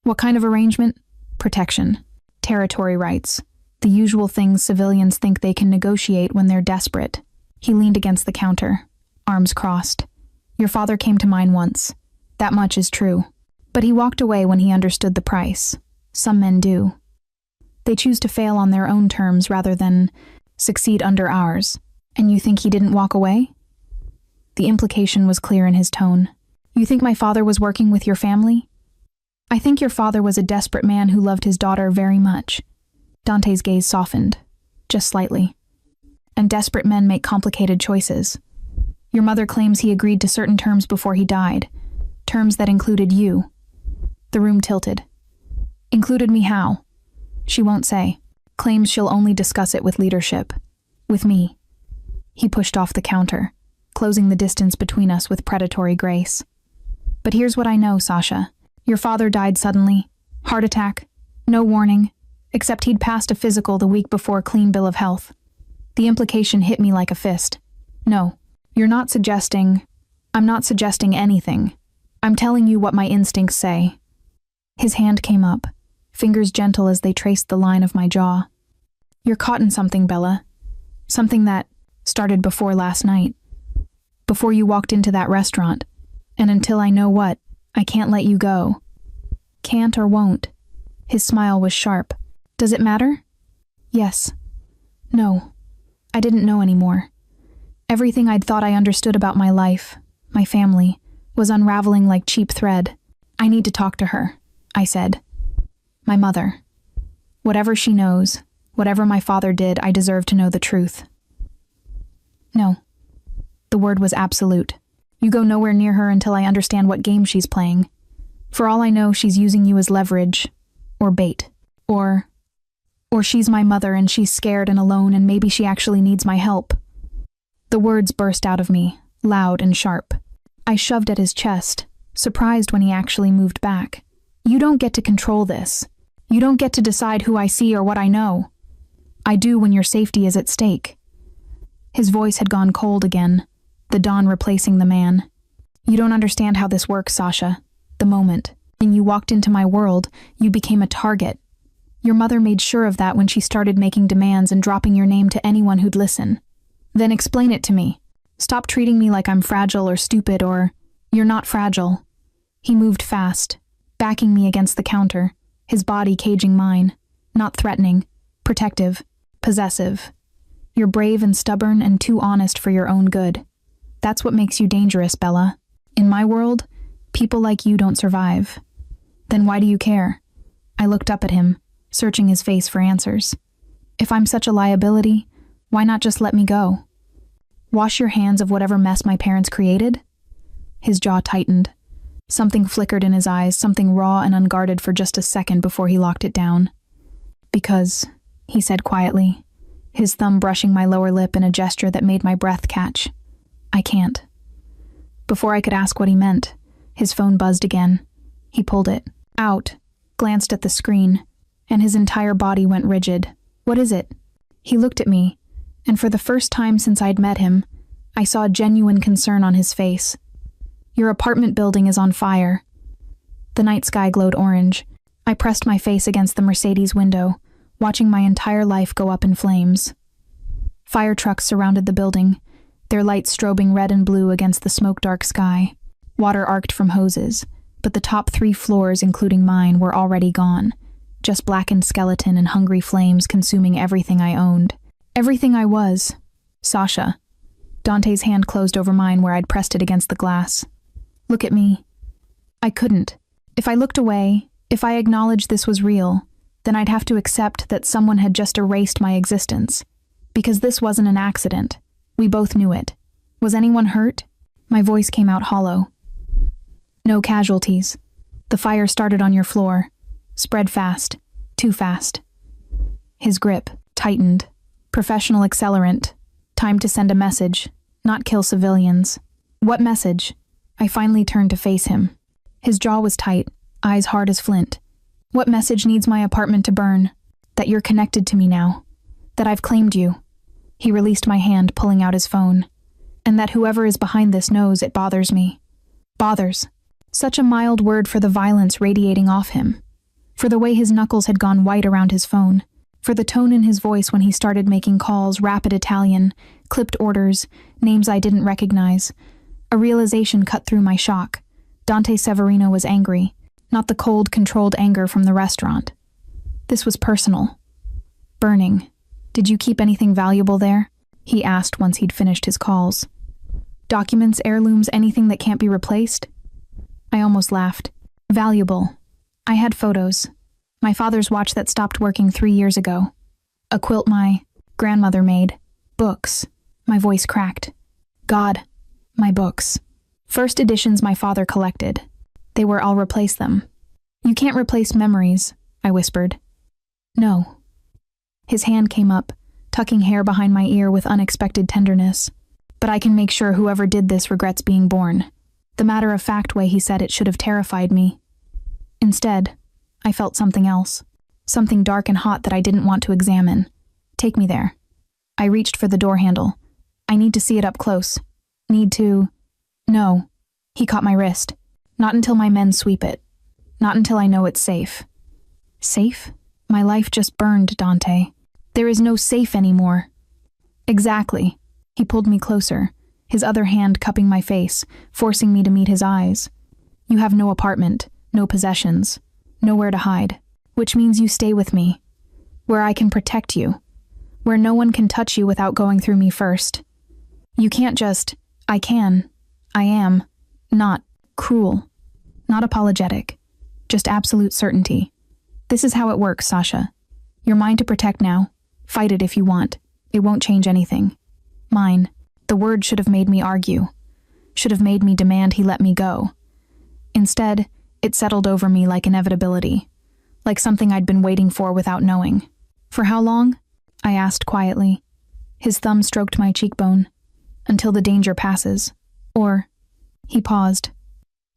What kind of arrangement? Protection. Territory rights. The usual things civilians think they can negotiate when they're desperate. He leaned against the counter, arms crossed. Your father came to mine once. That much is true. But he walked away when he understood the price. Some men do. They choose to fail on their own terms rather than succeed under ours. And you think he didn't walk away? The implication was clear in his tone. You think my father was working with your family? I think your father was a desperate man who loved his daughter very much. Dante's gaze softened, just slightly. And desperate men make complicated choices. Your mother claims he agreed to certain terms before he died, terms that included you. The room tilted. Included me how? She won't say. Claims she'll only discuss it with leadership. With me. He pushed off the counter, closing the distance between us with predatory grace. But here's what I know, Sasha. Your father died suddenly. Heart attack. No warning. Except he'd passed a physical the week before, clean bill of health. The implication hit me like a fist. No, you're not suggesting... I'm not suggesting anything. I'm telling you what my instincts say. His hand came up, fingers gentle as they traced the line of my jaw. You're caught in something, Bella. Something that started before last night. Before you walked into that restaurant. And until I know what, I can't let you go. Can't or won't. His smile was sharp. Does it matter? Yes. No. I didn't know anymore. Everything I'd thought I understood about my life, my family, was unraveling like cheap thread. I need to talk to her, I said. My mother. Whatever she knows, whatever my father did, I deserve to know the truth. No. The word was absolute. You go nowhere near her until I understand what game she's playing. For all I know, she's using you as leverage. Or bait. Or she's my mother and she's scared and alone and maybe she actually needs my help. The words burst out of me, loud and sharp. I shoved at his chest, surprised when he actually moved back. You don't get to control this. You don't get to decide who I see or what I know. I do when your safety is at stake. His voice had gone cold again, the dawn replacing the man. You don't understand how this works, Sasha. The moment, when you walked into my world, you became a target. Your mother made sure of that when she started making demands and dropping your name to anyone who'd listen. Then explain it to me. Stop treating me like I'm fragile or stupid or, you're not fragile. He moved fast, backing me against the counter, his body caging mine, not threatening, protective, possessive. You're brave and stubborn and too honest for your own good. That's what makes you dangerous, Bella. In my world, people like you don't survive. Then why do you care? I looked up at him, searching his face for answers. If I'm such a liability, why not just let me go? Wash your hands of whatever mess my parents created? His jaw tightened. Something flickered in his eyes, something raw and unguarded for just a second before he locked it down. Because, he said quietly, his thumb brushing my lower lip in a gesture that made my breath catch. I can't. Before I could ask what he meant, his phone buzzed again. He pulled it out, glanced at the screen, and his entire body went rigid. What is it? He looked at me, and for the first time since I'd met him, I saw genuine concern on his face. Your apartment building is on fire. The night sky glowed orange. I pressed my face against the Mercedes window, watching my entire life go up in flames. Fire trucks surrounded the building, their lights strobing red and blue against the smoke-dark sky. Water arced from hoses, but the top 3 floors, including mine, were already gone. Just blackened skeleton and hungry flames consuming everything I owned. Everything I was. Sasha. Dante's hand closed over mine where I'd pressed it against the glass. Look at me. I couldn't. If I looked away, if I acknowledged this was real, then I'd have to accept that someone had just erased my existence. Because this wasn't an accident. We both knew it. Was anyone hurt? My voice came out hollow. No casualties. The fire started on your floor. Spread fast. Too fast. His grip tightened. Professional accelerant. Time to send a message, not kill civilians. What message? I finally turned to face him. His jaw was tight, eyes hard as flint. What message needs my apartment to burn? That you're connected to me now. That I've claimed you. He released my hand, pulling out his phone. And that whoever is behind this knows it bothers me. Bothers. Such a mild word for the violence radiating off him. For the way his knuckles had gone white around his phone. For the tone in his voice when he started making calls, rapid Italian, clipped orders, names I didn't recognize. A realization cut through my shock. Dante Severino was angry, not the cold, controlled anger from the restaurant. This was personal. Burning. Did you keep anything valuable there? He asked once he'd finished his calls. Documents, heirlooms, anything that can't be replaced? I almost laughed. Valuable. I had photos. My father's watch that stopped working 3 years ago. A quilt my grandmother made. Books. My voice cracked. God. My books. First editions my father collected. I'll replace them. You can't replace memories, I whispered. No. His hand came up, tucking hair behind my ear with unexpected tenderness. But I can make sure whoever did this regrets being born. The matter-of-fact way he said it should have terrified me. Instead, I felt something else. Something dark and hot that I didn't want to examine. Take me there. I reached for the door handle. I need to see it up close. Need to... No. He caught my wrist. Not until my men sweep it. Not until I know it's safe. Safe? My life just burned, Dante. There is no safe anymore. Exactly. He pulled me closer, his other hand cupping my face, forcing me to meet his eyes. You have no apartment, no possessions, nowhere to hide, which means you stay with me, where I can protect you, where no one can touch you without going through me first. You can't just, I can, I am, not cruel, not apologetic, just absolute certainty. This is how it works, Sasha. You're mine to protect now. Fight it if you want. It won't change anything. Mine. The word should have made me argue. Should have made me demand he let me go. Instead, it settled over me like inevitability. Like something I'd been waiting for without knowing. For how long? I asked quietly. His thumb stroked my cheekbone. Until the danger passes. Or... He paused.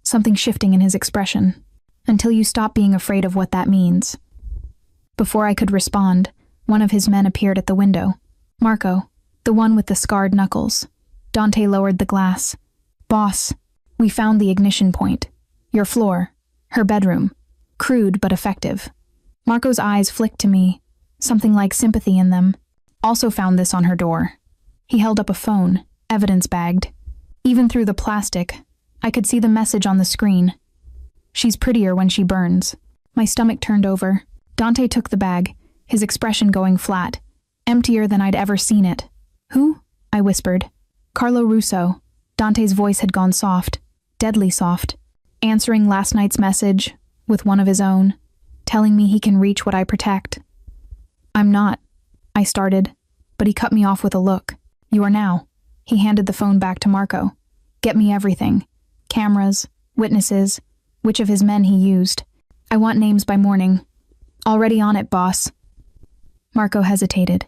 Something shifting in his expression. Until you stop being afraid of what that means. Before I could respond, one of his men appeared at the window. Marco, the one with the scarred knuckles. Dante lowered the glass. Boss, we found the ignition point. Your floor. Her bedroom. Crude but effective. Marco's eyes flicked to me, something like sympathy in them. Also found this on her door. He held up a phone, evidence-bagged. Even through the plastic, I could see the message on the screen. She's prettier when she burns. My stomach turned over. Dante took the bag, his expression going flat, emptier than I'd ever seen it. Who? I whispered. Carlo Russo. Dante's voice had gone soft, deadly soft, answering last night's message with one of his own, telling me he can reach what I protect. I'm not, I started, but he cut me off with a look. You are now. He handed the phone back to Marco. Get me everything. Cameras, witnesses, which of his men he used. I want names by morning. Already on it, boss. Marco hesitated.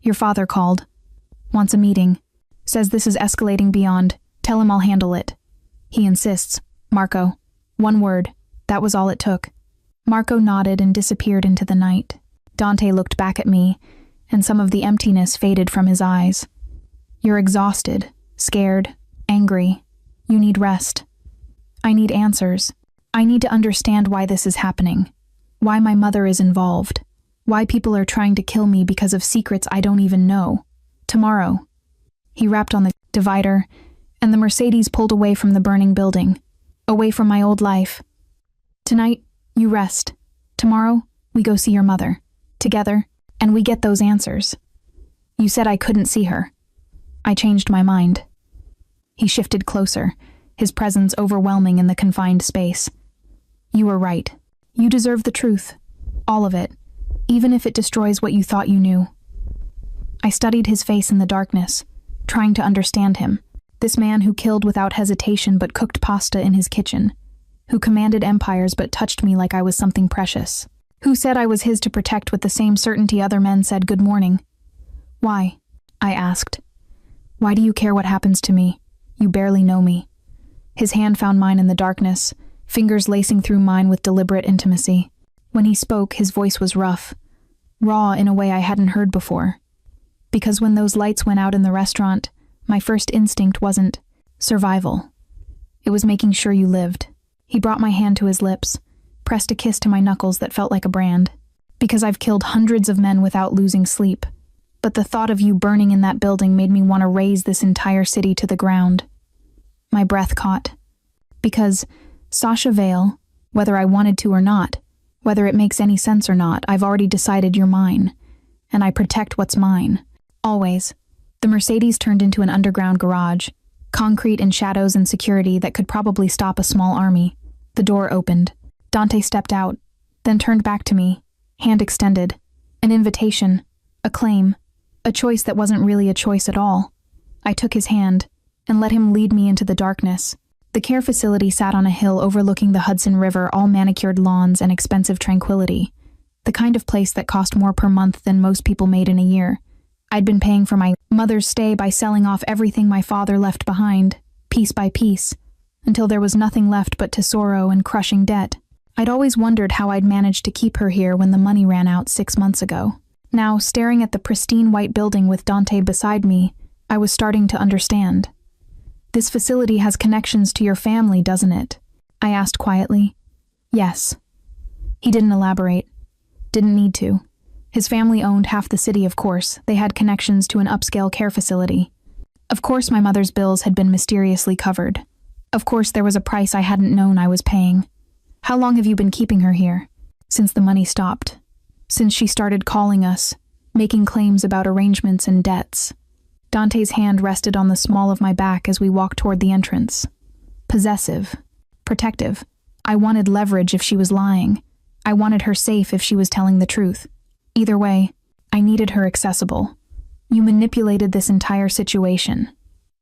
Your father called. Wants a meeting. Says this is escalating beyond. Tell him I'll handle it. He insists. Marco. One word. That was all it took. Marco nodded and disappeared into the night. Dante looked back at me, and some of the emptiness faded from his eyes. You're exhausted, scared, angry. You need rest. I need answers. I need to understand why this is happening. Why my mother is involved. Why people are trying to kill me because of secrets I don't even know. Tomorrow. He rapped on the divider, and the Mercedes pulled away from the burning building. Away from my old life. Tonight, you rest. Tomorrow, we go see your mother. Together, and we get those answers. You said I couldn't see her. I changed my mind. He shifted closer, his presence overwhelming in the confined space. You were right. You deserve the truth. All of it, even if it destroys what you thought you knew. I studied his face in the darkness, trying to understand him. This man who killed without hesitation but cooked pasta in his kitchen, who commanded empires but touched me like I was something precious, who said I was his to protect with the same certainty other men said good morning. Why? I asked. Why do you care what happens to me? You barely know me. His hand found mine in the darkness, fingers lacing through mine with deliberate intimacy. When he spoke, his voice was rough, raw in a way I hadn't heard before. Because when those lights went out in the restaurant, my first instinct wasn't survival. It was making sure you lived. He brought my hand to his lips, pressed a kiss to my knuckles that felt like a brand. Because I've killed hundreds of men without losing sleep. But the thought of you burning in that building made me want to raze this entire city to the ground. My breath caught. Because Sasha Vale, whether I wanted to or not, whether it makes any sense or not, I've already decided you're mine. And I protect what's mine. Always. The Mercedes turned into an underground garage, concrete and shadows and security that could probably stop a small army. The door opened. Dante stepped out, then turned back to me, hand extended. An invitation, a claim, a choice that wasn't really a choice at all. I took his hand and let him lead me into the darkness. The care facility sat on a hill overlooking the Hudson River, all manicured lawns and expensive tranquility. The kind of place that cost more per month than most people made in a year. I'd been paying for my mother's stay by selling off everything my father left behind, piece by piece, until there was nothing left but tesoro and crushing debt. I'd always wondered how I'd managed to keep her here when the money ran out 6 months ago. Now, staring at the pristine white building with Dante beside me, I was starting to understand. This facility has connections to your family, doesn't it? I asked quietly. Yes. He didn't elaborate. Didn't need to. His family owned half the city, of course. They had connections to an upscale care facility. Of course my mother's bills had been mysteriously covered. Of course there was a price I hadn't known I was paying. How long have you been keeping her here? Since the money stopped. Since she started calling us, making claims about arrangements and debts. Dante's hand rested on the small of my back as we walked toward the entrance. Possessive. Protective. I wanted leverage if she was lying. I wanted her safe if she was telling the truth. Either way, I needed her accessible. You manipulated this entire situation.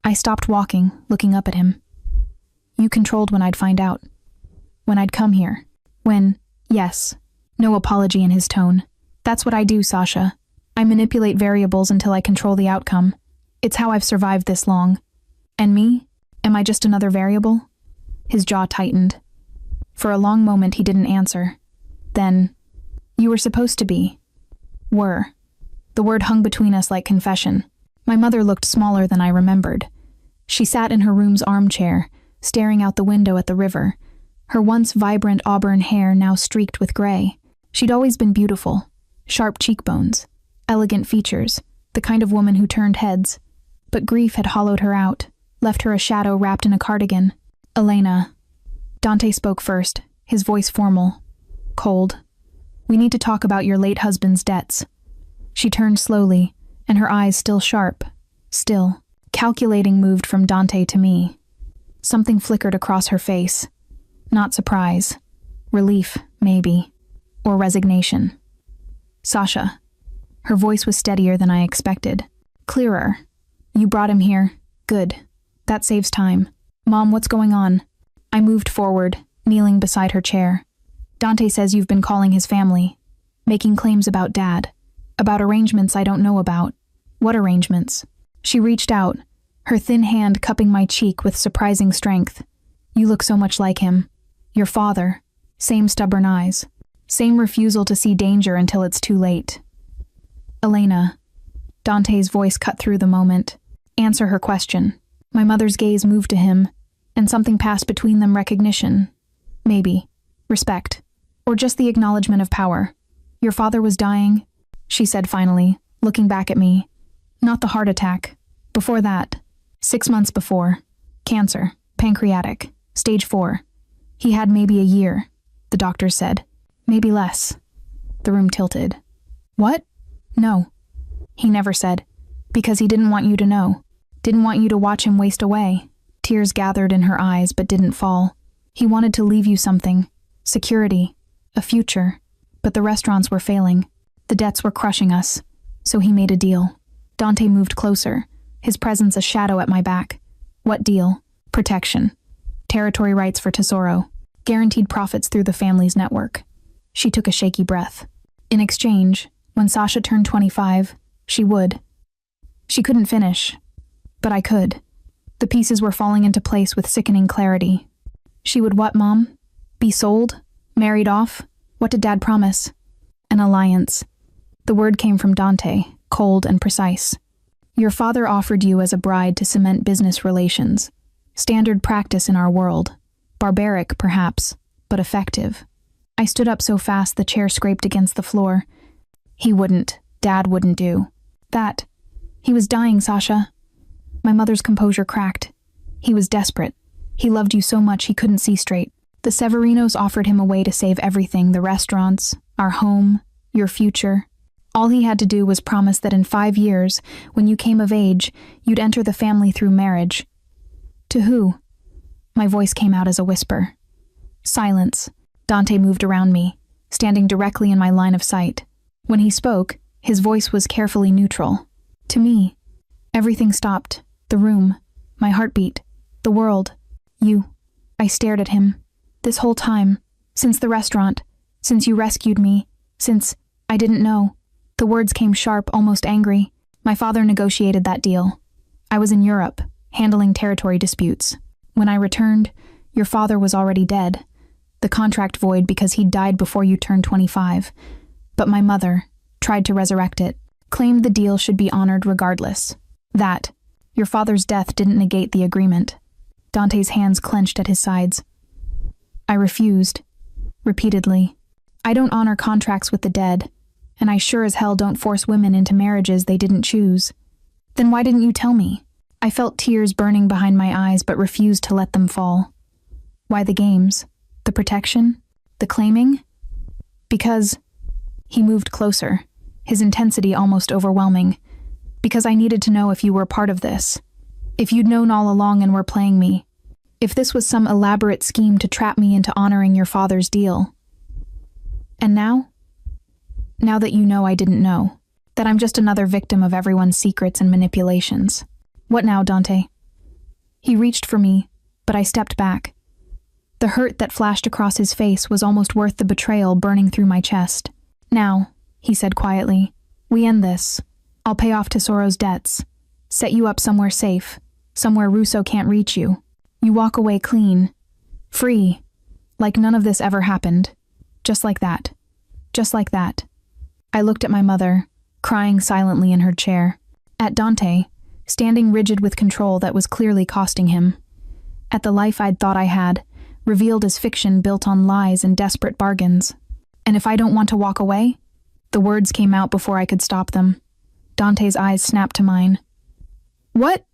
I stopped walking, looking up at him. You controlled when I'd find out. When I'd come here. Yes. No apology in his tone. That's what I do, Sasha. I manipulate variables until I control the outcome. It's how I've survived this long. And me? Am I just another variable? His jaw tightened. For a long moment he didn't answer. Then, you were supposed to be. Were. The word hung between us like confession. My mother looked smaller than I remembered. She sat in her room's armchair, staring out the window at the river, her once vibrant auburn hair now streaked with gray. She'd always been beautiful. Sharp cheekbones, elegant features, the kind of woman who turned heads. But grief had hollowed her out, left her a shadow wrapped in a cardigan. Elena. Dante spoke first, his voice formal. Cold. We need to talk about your late husband's debts. She turned slowly, and her eyes still sharp. Still. Calculating moved from Dante to me. Something flickered across her face. Not surprise. Relief, maybe. Or resignation. Sasha. Her voice was steadier than I expected. Clearer. You brought him here. Good. That saves time. Mom, what's going on? I moved forward, kneeling beside her chair. Dante says you've been calling his family. Making claims about Dad. About arrangements I don't know about. What arrangements? She reached out, her thin hand cupping my cheek with surprising strength. You look so much like him. Your father. Same stubborn eyes. Same refusal to see danger until it's too late. Elena. Dante's voice cut through the moment. Answer her question. My mother's gaze moved to him, and something passed between them. Recognition. Maybe. Respect. Or just the acknowledgement of power. Your father was dying, she said finally, looking back at me. Not the heart attack. Before that. 6 months before. Cancer. Pancreatic. Stage 4. He had maybe a year, the doctor said. Maybe less. The room tilted. What? No. He never said. Because he didn't want you to know. Didn't want you to watch him waste away. Tears gathered in her eyes but didn't fall. He wanted to leave you something. Security. A future. But the restaurants were failing. The debts were crushing us. So he made a deal. Dante moved closer, his presence a shadow at my back. What deal? Protection. Territory rights for Tesoro. Guaranteed profits through the family's network. She took a shaky breath. In exchange, when Sasha turned 25, she would. She couldn't finish, but I could. The pieces were falling into place with sickening clarity. She would what, Mom? Be sold? Married off? What did Dad promise? An alliance. The word came from Dante, cold and precise. Your father offered you as a bride to cement business relations. Standard practice in our world. Barbaric, perhaps, but effective. I stood up so fast the chair scraped against the floor. He wouldn't. Dad wouldn't do. That. He was dying, Sasha. My mother's composure cracked. He was desperate. He loved you so much he couldn't see straight. The Severinos offered him a way to save everything, the restaurants, our home, your future. All he had to do was promise that in 5 years, when you came of age, you'd enter the family through marriage. To who? My voice came out as a whisper. Silence. Dante moved around me, standing directly in my line of sight. When he spoke, his voice was carefully neutral. To me. Everything stopped. The room. My heartbeat. The world. You. I stared at him. This whole time. Since the restaurant. Since you rescued me. Since I didn't know. The words came sharp, almost angry. My father negotiated that deal. I was in Europe, handling territory disputes. When I returned, your father was already dead. The contract void because he'd died before you turned 25. But my mother tried to resurrect it, claimed the deal should be honored regardless. That, your father's death didn't negate the agreement. Dante's hands clenched at his sides. I refused, repeatedly. I don't honor contracts with the dead, and I sure as hell don't force women into marriages they didn't choose. Then why didn't you tell me? I felt tears burning behind my eyes but refused to let them fall. Why the games? The protection? The claiming? Because... He moved closer, his intensity almost overwhelming. Because I needed to know if you were part of this. If you'd known all along and were playing me. If this was some elaborate scheme to trap me into honoring your father's deal. And now? Now that you know I didn't know. That I'm just another victim of everyone's secrets and manipulations. What now, Dante? He reached for me, but I stepped back. The hurt that flashed across his face was almost worth the betrayal burning through my chest. Now, he said quietly, we end this. I'll pay off Tesoro's debts. Set you up somewhere safe. Somewhere Russo can't reach you. You walk away clean. Free. Like none of this ever happened. Just like that. Just like that. I looked at my mother, crying silently in her chair. At Dante, standing rigid with control that was clearly costing him. At the life I'd thought I had, revealed as fiction built on lies and desperate bargains. And if I don't want to walk away? The words came out before I could stop them. Dante's eyes snapped to mine. What?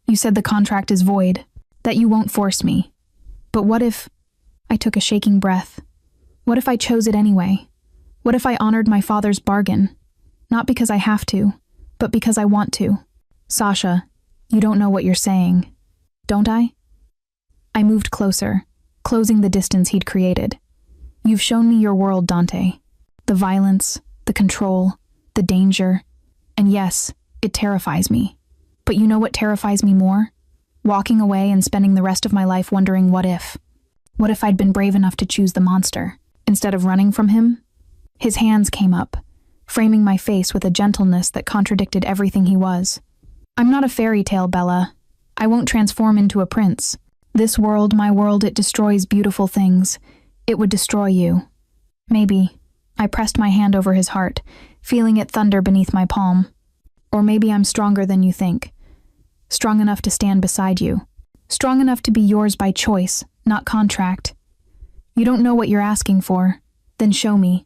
You said the contract is void, that you won't force me. But what if... I took a shaking breath. What if I chose it anyway? What if I honored my father's bargain? Not because I have to, but because I want to. Sasha, you don't know what you're saying. Don't I? I moved closer, closing the distance he'd created. You've shown me your world, Dante. The violence, the control, the danger. And yes, it terrifies me. But you know what terrifies me more? Walking away and spending the rest of my life wondering what if. What if I'd been brave enough to choose the monster, instead of running from him? His hands came up, framing my face with a gentleness that contradicted everything he was. I'm not a fairy tale, Bella. I won't transform into a prince. This world, my world, it destroys beautiful things. It would destroy you. Maybe. I pressed my hand over his heart, feeling it thunder beneath my palm. Or maybe I'm stronger than you think. Strong enough to stand beside you. Strong enough to be yours by choice, not contract. You don't know what you're asking for. Then show me.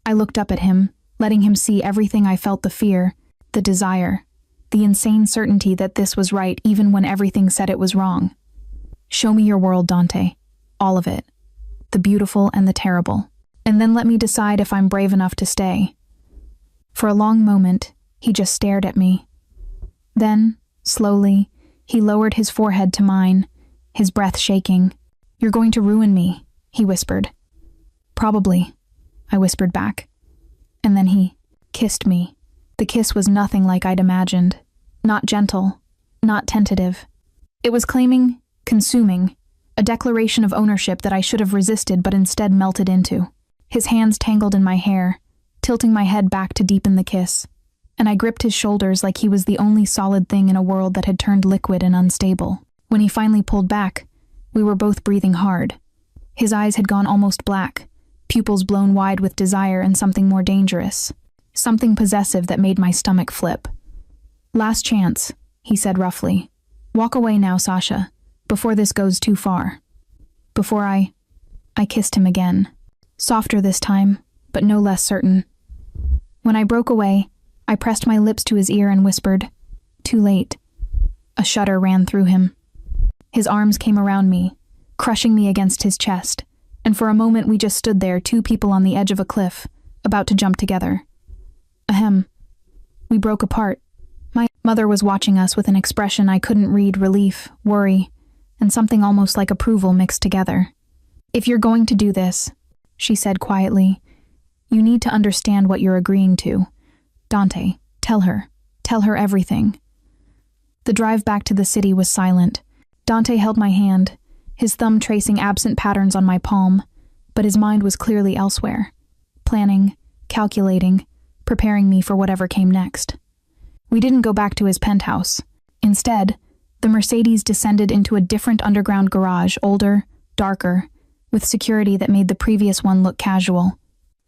I looked up at him, letting him see everything I felt, the fear, the desire, the insane certainty that this was right even when everything said it was wrong. Show me your world, Dante. All of it. The beautiful and the terrible. And then let me decide if I'm brave enough to stay. For a long moment, he just stared at me. Then, slowly, he lowered his forehead to mine, his breath shaking. You're going to ruin me, he whispered. Probably. I whispered back. And then he kissed me. The kiss was nothing like I'd imagined. Not gentle, not tentative. It was claiming, consuming, a declaration of ownership that I should have resisted but instead melted into. His hands tangled in my hair, tilting my head back to deepen the kiss, and I gripped his shoulders like he was the only solid thing in a world that had turned liquid and unstable. When he finally pulled back, we were both breathing hard. His eyes had gone almost black, pupils blown wide with desire and something more dangerous, something possessive that made my stomach flip. "Last chance," he said roughly. "Walk away now, Sasha, before this goes too far." Before I kissed him again. Softer this time, but no less certain. When I broke away, I pressed my lips to his ear and whispered, "Too late." A shudder ran through him. His arms came around me, crushing me against his chest, and for a moment we just stood there, two people on the edge of a cliff, about to jump together. Ahem. We broke apart. My mother was watching us with an expression I couldn't read, relief, worry, and something almost like approval mixed together. "If you're going to do this," she said quietly, "you need to understand what you're agreeing to. Dante, tell her everything." The drive back to the city was silent. Dante held my hand, his thumb tracing absent patterns on my palm, but his mind was clearly elsewhere, planning, calculating, preparing me for whatever came next. We didn't go back to his penthouse. Instead, the Mercedes descended into a different underground garage, older, darker, with security that made the previous one look casual.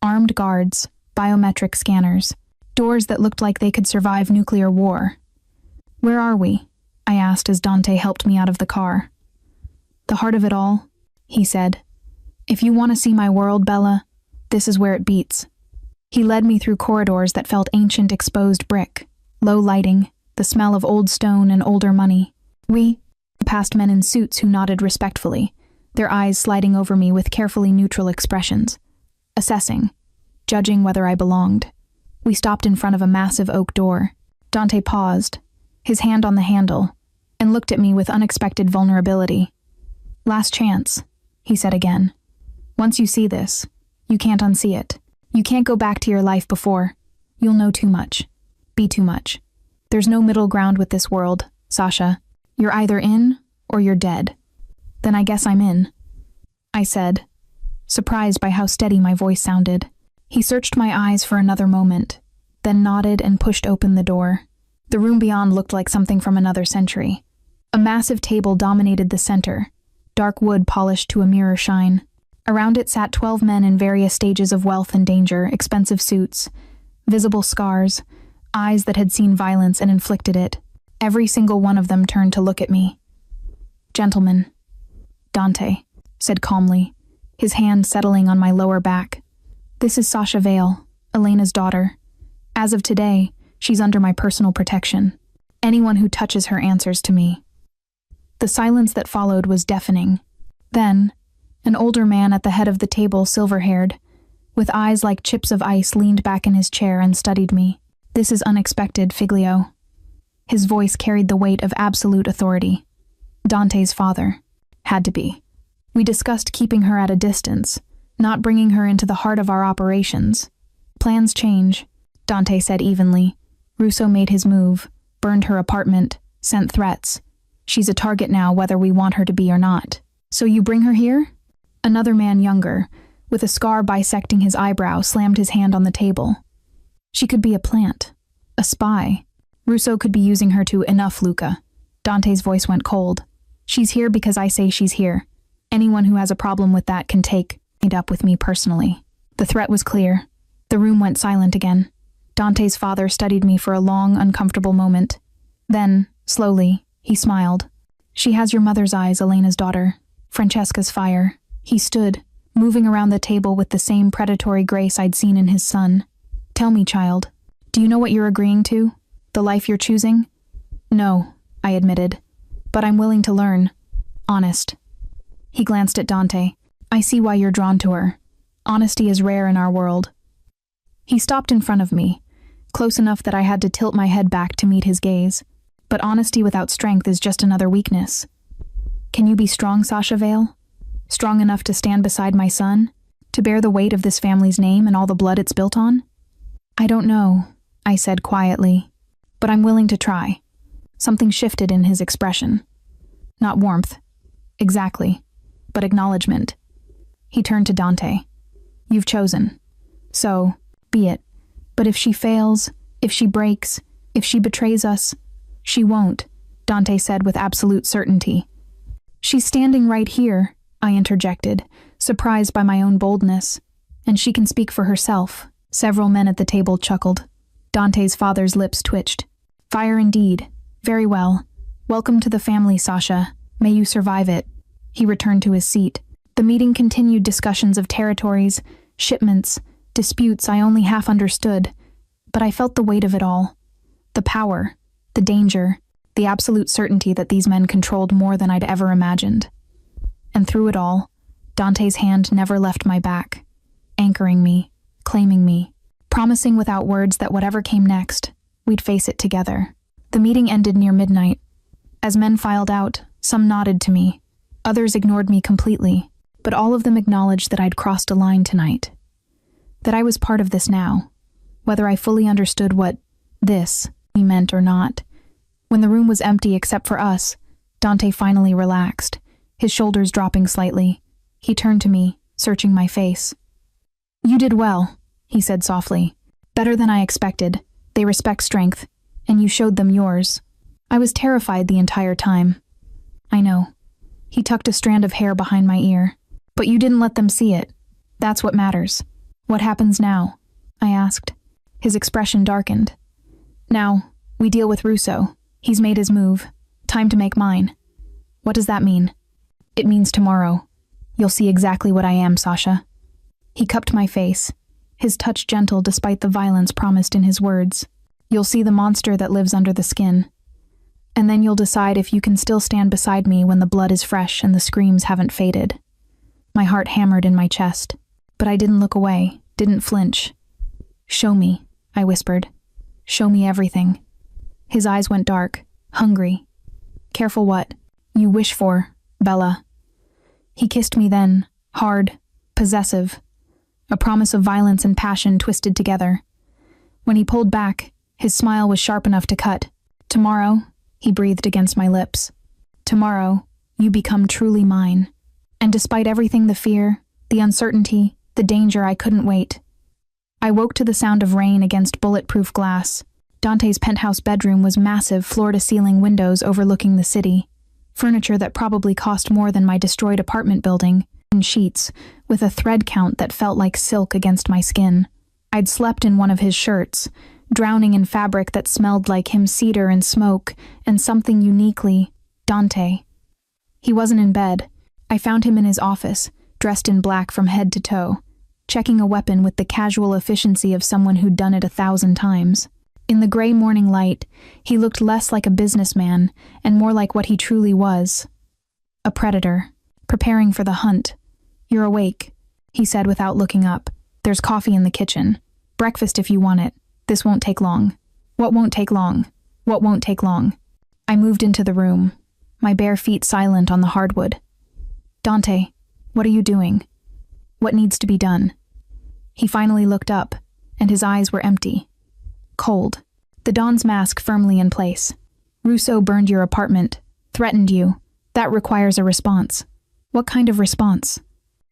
Armed guards, biometric scanners, doors that looked like they could survive nuclear war. "Where are we?" I asked as Dante helped me out of the car. "The heart of it all," he said. "If you want to see my world, Bella, this is where it beats." He led me through corridors that felt ancient exposed brick, low lighting, the smell of old stone and older money. We passed men in suits who nodded respectfully, their eyes sliding over me with carefully neutral expressions, assessing, judging whether I belonged. We stopped in front of a massive oak door. Dante paused, his hand on the handle, and looked at me with unexpected vulnerability. "Last chance," he said again. "Once you see this, you can't unsee it. You can't go back to your life before. You'll know too much. Be too much. There's no middle ground with this world, Sasha. You're either in or you're dead." "Then I guess I'm in," I said, surprised by how steady my voice sounded. He searched my eyes for another moment, then nodded and pushed open the door. The room beyond looked like something from another century. A massive table dominated the center, dark wood polished to a mirror shine. Around it sat 12 men in various stages of wealth and danger, expensive suits, visible scars, eyes that had seen violence and inflicted it. Every single one of them turned to look at me. "Gentlemen," Dante said calmly, his hand settling on my lower back. "This is Sasha Vale, Elena's daughter. As of today, she's under my personal protection. Anyone who touches her answers to me." The silence that followed was deafening. Then, an older man at the head of the table, silver-haired, with eyes like chips of ice, leaned back in his chair and studied me. "This is unexpected, Figlio." His voice carried the weight of absolute authority. "Dante's father. Had to be. We discussed keeping her at a distance, not bringing her into the heart of our operations. Plans change," Dante said evenly. "Russo made his move, burned her apartment, sent threats. She's a target now, whether we want her to be or not. So you bring her here?" Another man younger, with a scar bisecting his eyebrow, slammed his hand on the table. "She could be a plant, a spy. Russo could be using her to enough, Luca." Dante's voice went cold. "She's here because I say she's here. Anyone who has a problem with that can take it up with me personally." The threat was clear. The room went silent again. Dante's father studied me for a long, uncomfortable moment. Then, slowly, he smiled. "She has your mother's eyes, Elena's daughter. Francesca's fire." He stood, moving around the table with the same predatory grace I'd seen in his son. "Tell me, child, do you know what you're agreeing to? The life you're choosing?" "No," I admitted, "but I'm willing to learn. Honest." He glanced at Dante. "I see why you're drawn to her. Honesty is rare in our world." He stopped in front of me, close enough that I had to tilt my head back to meet his gaze. "But honesty without strength is just another weakness. Can you be strong, Sasha Vale? Strong enough to stand beside my son?" To bear the weight of this family's name and all the blood it's built on? I don't know, I said quietly, but I'm willing to try. Something shifted in his expression. Not warmth, exactly, but acknowledgement. He turned to Dante. You've chosen. So, be it. But if she fails, if she breaks, if she betrays us, she won't, Dante said with absolute certainty. She's standing right here, I interjected, surprised by my own boldness. And she can speak for herself. Several men at the table chuckled. Dante's father's lips twitched. Fire indeed. Very well. Welcome to the family, Sasha. May you survive it. He returned to his seat. The meeting continued discussions of territories, shipments, disputes I only half understood, but I felt the weight of it all. The power, the danger, the absolute certainty that these men controlled more than I'd ever imagined. And through it all, Dante's hand never left my back, anchoring me, claiming me, promising without words that whatever came next, we'd face it together. The meeting ended near midnight. As men filed out, some nodded to me, others ignored me completely, but all of them acknowledged that I'd crossed a line tonight. That I was part of this now, whether I fully understood what this meant or not. When the room was empty except for us, Dante finally relaxed, his shoulders dropping slightly. He turned to me, searching my face. You did well, he said softly. Better than I expected. They respect strength, and you showed them yours. I was terrified the entire time. I know. He tucked a strand of hair behind my ear. But you didn't let them see it. That's what matters. What happens now? I asked. His expression darkened. Now, we deal with Russo. He's made his move. Time to make mine. What does that mean? It means tomorrow. You'll see exactly what I am, Sasha. He cupped my face, his touch gentle despite the violence promised in his words. You'll see the monster that lives under the skin. And then you'll decide if you can still stand beside me when the blood is fresh and the screams haven't faded. My heart hammered in my chest, but I didn't look away, didn't flinch. Show me, I whispered. Show me everything. His eyes went dark, hungry. Careful what you wish for, Bella. He kissed me then, hard, possessive, a promise of violence and passion twisted together. When he pulled back, his smile was sharp enough to cut. Tomorrow, he breathed against my lips. Tomorrow, you become truly mine. And despite everything, the fear, the uncertainty, the danger, I couldn't wait. I woke to the sound of rain against bulletproof glass. Dante's penthouse bedroom was massive floor-to-ceiling windows overlooking the city. Furniture that probably cost more than my destroyed apartment building, and sheets, with a thread count that felt like silk against my skin. I'd slept in one of his shirts, drowning in fabric that smelled like him cedar and smoke, and something uniquely Dante. He wasn't in bed. I found him in his office, dressed in black from head to toe, checking a weapon with the casual efficiency of someone who'd done it 1,000 times. In the gray morning light, he looked less like a businessman and more like what he truly was. A predator, preparing for the hunt. You're awake, he said without looking up. There's coffee in the kitchen. Breakfast if you want it. This won't take long. What won't take long? What won't take long? I moved into the room, my bare feet silent on the hardwood. Dante, what are you doing? What needs to be done? He finally looked up, and his eyes were empty. Cold. The Don's mask firmly in place. Russo burned your apartment, threatened you. That requires a response. What kind of response?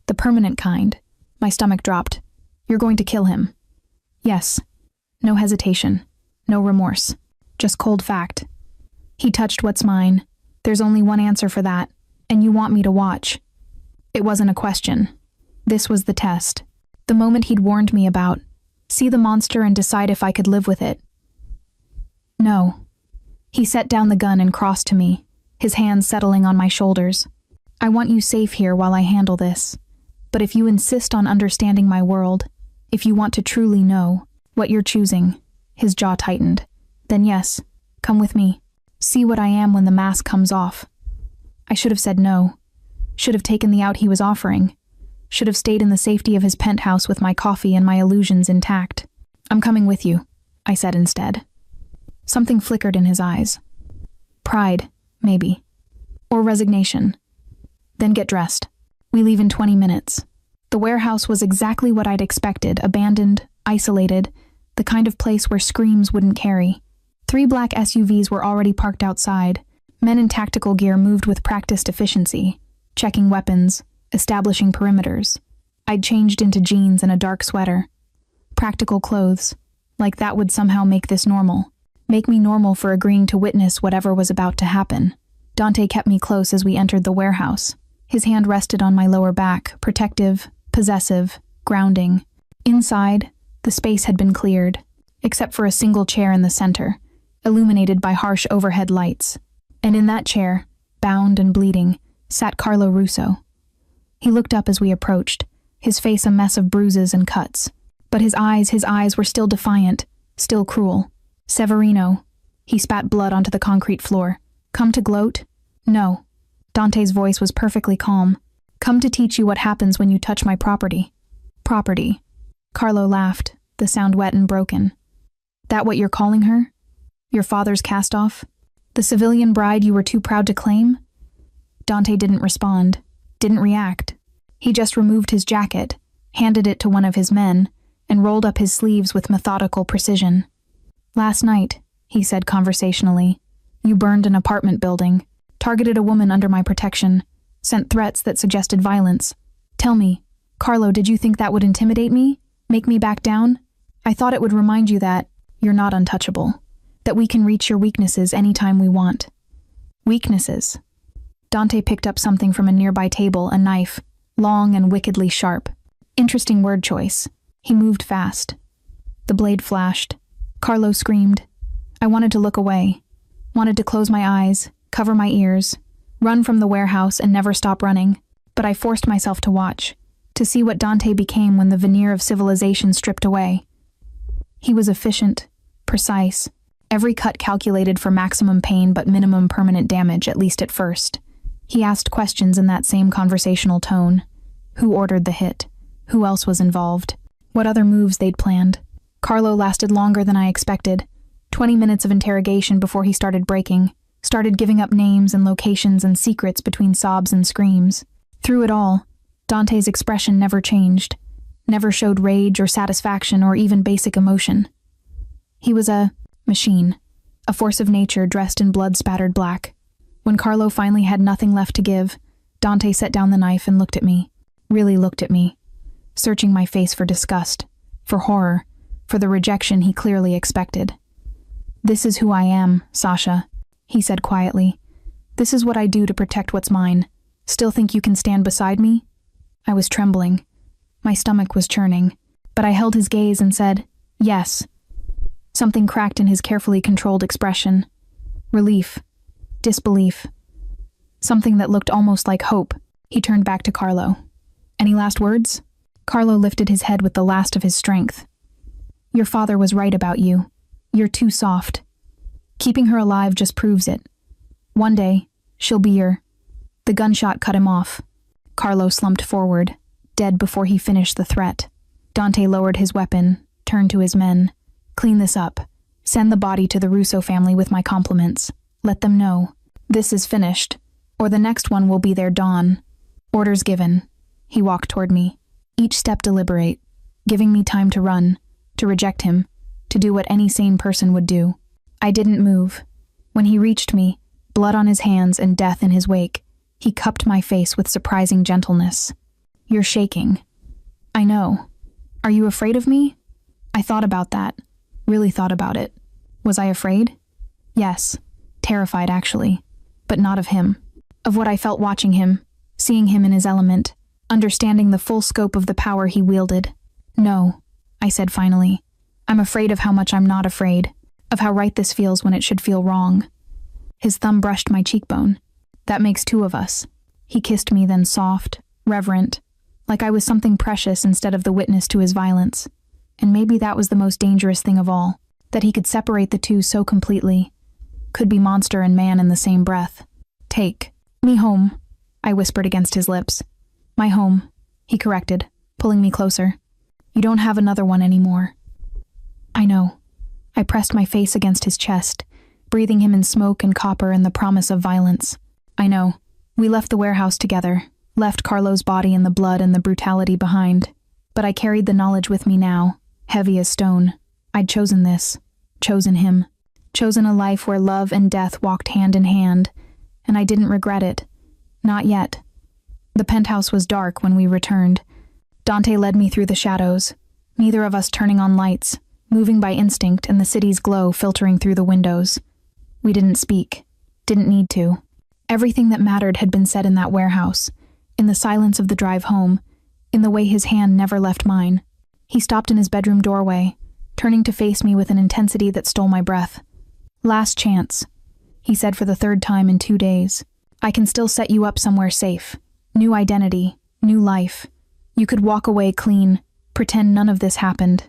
The permanent kind. My stomach dropped. You're going to kill him. Yes. No hesitation. No remorse. Just cold fact. He touched what's mine. There's only one answer for that, and you want me to watch. It wasn't a question. This was the test. The moment he'd warned me about. See the monster and decide if I could live with it. No. He set down the gun and crossed to me, his hands settling on my shoulders. I want you safe here while I handle this. But if you insist on understanding my world, if you want to truly know what you're choosing, his jaw tightened, then yes, come with me. See what I am when the mask comes off. I should have said no. Should have taken the out he was offering. Should have stayed in the safety of his penthouse with my coffee and my illusions intact. I'm coming with you, I said instead. Something flickered in his eyes. Pride, maybe. Or resignation. Then get dressed. We leave in 20 minutes. The warehouse was exactly what I'd expected, abandoned, isolated, the kind of place where screams wouldn't carry. 3 black SUVs were already parked outside. Men in tactical gear moved with practiced efficiency, checking weapons, establishing perimeters. I'd changed into jeans and a dark sweater. Practical clothes. Like that would somehow make this normal. Make me normal for agreeing to witness whatever was about to happen. Dante kept me close as we entered the warehouse. His hand rested on my lower back, protective, possessive, grounding. Inside, the space had been cleared, except for a single chair in the center, illuminated by harsh overhead lights. And in that chair, bound and bleeding, sat Carlo Russo. He looked up as we approached, his face a mess of bruises and cuts. But his eyes were still defiant, still cruel. Severino. He spat blood onto the concrete floor. Come to gloat? No. Dante's voice was perfectly calm. Come to teach you what happens when you touch my property. Property. Carlo laughed, the sound wet and broken. That what you're calling her? Your father's cast-off? The civilian bride you were too proud to claim? Dante didn't respond, didn't react. He just removed his jacket, handed it to one of his men, and rolled up his sleeves with methodical precision. Last night, he said conversationally, you burned an apartment building, targeted a woman under my protection, sent threats that suggested violence. Tell me, Carlo, did you think that would intimidate me? Make me back down? I thought it would remind you that you're not untouchable, that we can reach your weaknesses anytime we want. Weaknesses. Dante picked up something from a nearby table, a knife, long and wickedly sharp. Interesting word choice. He moved fast. The blade flashed. Carlo screamed. I wanted to look away. Wanted to close my eyes, cover my ears, run from the warehouse and never stop running. But I forced myself to watch, to see what Dante became when the veneer of civilization stripped away. He was efficient, precise, every cut calculated for maximum pain but minimum permanent damage, at least at first. He asked questions in that same conversational tone. Who ordered the hit? Who else was involved? What other moves they'd planned? Carlo lasted longer than I expected. 20 minutes of interrogation before he started breaking, started giving up names and locations and secrets between sobs and screams. Through it all, Dante's expression never changed, never showed rage or satisfaction or even basic emotion. He was a machine, a force of nature dressed in blood-spattered black. When Carlo finally had nothing left to give, Dante set down the knife and looked at me, really looked at me, searching my face for disgust, for horror, for the rejection he clearly expected. This is who I am, Sasha, he said quietly. This is what I do to protect what's mine. Still think you can stand beside me? I was trembling. My stomach was churning, but I held his gaze and said, yes. Something cracked in his carefully controlled expression. Relief. Disbelief. Something that looked almost like hope. He turned back to Carlo. Any last words? Carlo lifted his head with the last of his strength. Your father was right about you. You're too soft. Keeping her alive just proves it. One day, she'll be your... The gunshot cut him off. Carlo slumped forward, dead before he finished the threat. Dante lowered his weapon, turned to his men. Clean this up. Send the body to the Russo family with my compliments. Let them know. This is finished, or the next one will be their dawn. Orders given. He walked toward me. Each step deliberate, giving me time to run, to reject him, to do what any sane person would do. I didn't move. When he reached me, blood on his hands and death in his wake, he cupped my face with surprising gentleness. You're shaking. I know. Are you afraid of me? I thought about that. Really thought about it. Was I afraid? Yes. Terrified, actually. But not of him. Of what I felt watching him, seeing him in his element, understanding the full scope of the power he wielded. No, I said finally. I'm afraid of how much I'm not afraid, of how right this feels when it should feel wrong. His thumb brushed my cheekbone. That makes 2 of us. He kissed me then soft, reverent, like I was something precious instead of the witness to his violence. And maybe that was the most dangerous thing of all, that he could separate the 2 so completely. Could be monster and man in the same breath. Take me home, I whispered against his lips. My home, he corrected, pulling me closer. You don't have another one anymore. I know. I pressed my face against his chest, breathing him in smoke and copper and the promise of violence. I know. We left the warehouse together, left Carlo's body in the blood and the brutality behind. But I carried the knowledge with me now, heavy as stone. I'd chosen this, chosen him, chosen a life where love and death walked hand in hand, and I didn't regret it. Not yet. The penthouse was dark when we returned. Dante led me through the shadows, neither of us turning on lights, moving by instinct and the city's glow filtering through the windows. We didn't speak, didn't need to. Everything that mattered had been said in that warehouse, in the silence of the drive home, in the way his hand never left mine. He stopped in his bedroom doorway, turning to face me with an intensity that stole my breath. "Last chance," he said for the third time in 2 days. "I can still set you up somewhere safe. New identity, new life. You could walk away clean, pretend none of this happened."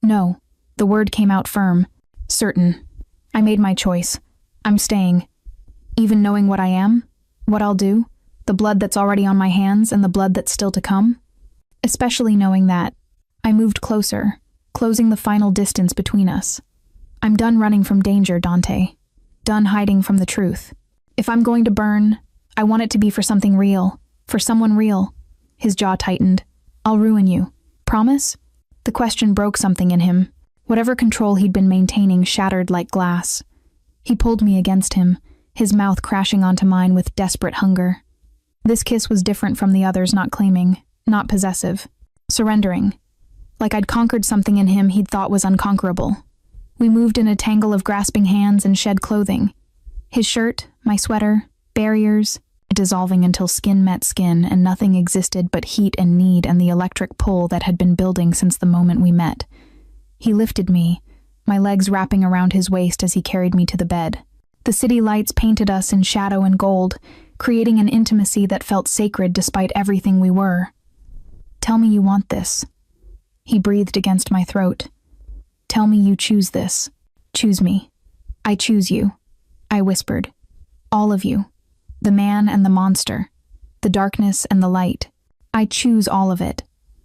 "No." The word came out firm, certain. I made my choice. I'm staying. Even knowing what I am, what I'll do, the blood that's already on my hands and the blood that's still to come. Especially knowing that. I moved closer, closing the final distance between us. I'm done running from danger, Dante. Done hiding from the truth. If I'm going to burn, I want it to be for something real, for someone real. His jaw tightened. "I'll ruin you. Promise?" The question broke something in him. Whatever control he'd been maintaining shattered like glass. He pulled me against him, his mouth crashing onto mine with desperate hunger. This kiss was different from the others, not claiming, not possessive. Surrendering. Like I'd conquered something in him he'd thought was unconquerable. We moved in a tangle of grasping hands and shed clothing. His shirt, my sweater, barriers, dissolving until skin met skin and nothing existed but heat and need and the electric pull that had been building since the moment we met. He lifted me, my legs wrapping around his waist as he carried me to the bed. The city lights painted us in shadow and gold, creating an intimacy that felt sacred despite everything we were. "Tell me you want this." He breathed against my throat. "Tell me you choose this. Choose me. I choose you," I whispered. "All of you. The man and the monster. The darkness and the light. I choose all of it."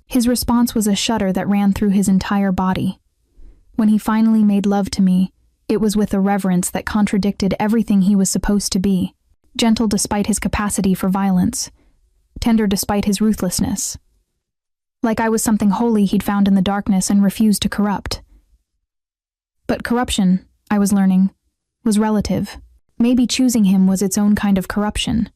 His response was a shudder that ran through his entire body. When he finally made love to me, it was with a reverence that contradicted everything he was supposed to be. Gentle despite his capacity for violence. Tender despite his ruthlessness. Like I was something holy he'd found in the darkness and refused to corrupt. But corruption, I was learning, was relative. Maybe choosing him was its own kind of corruption.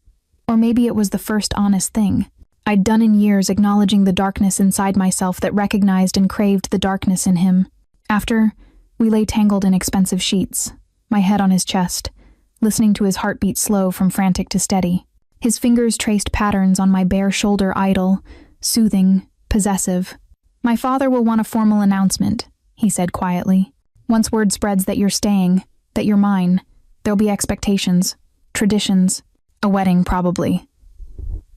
Or maybe it was the first honest thing I'd done in years, acknowledging the darkness inside myself that recognized and craved the darkness in him. After, we lay tangled in expensive sheets, my head on his chest, listening to his heartbeat slow from frantic to steady. His fingers traced patterns on my bare shoulder, idle, soothing, possessive. "My father will want a formal announcement," he said quietly. "Once word spreads that you're staying, that you're mine, there'll be expectations, traditions, a wedding probably.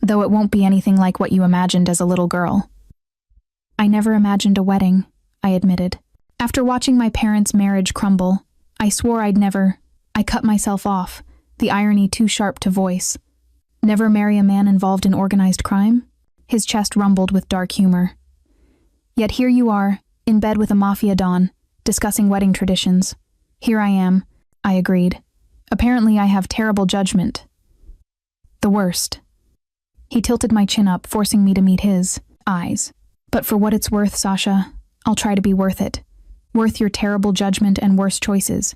Though it won't be anything like what you imagined as a little girl." "I never imagined a wedding," I admitted. After watching my parents' marriage crumble, I swore I'd never. I cut myself off, the irony too sharp to voice. "Never marry a man involved in organized crime?" His chest rumbled with dark humor. "Yet here you are, in bed with a Mafia don, discussing wedding traditions." "Here I am," I agreed. "Apparently I have terrible judgment. The worst." He tilted my chin up, forcing me to meet his eyes. "But for what it's worth, Sasha, I'll try to be worth it. Worth your terrible judgment and worse choices.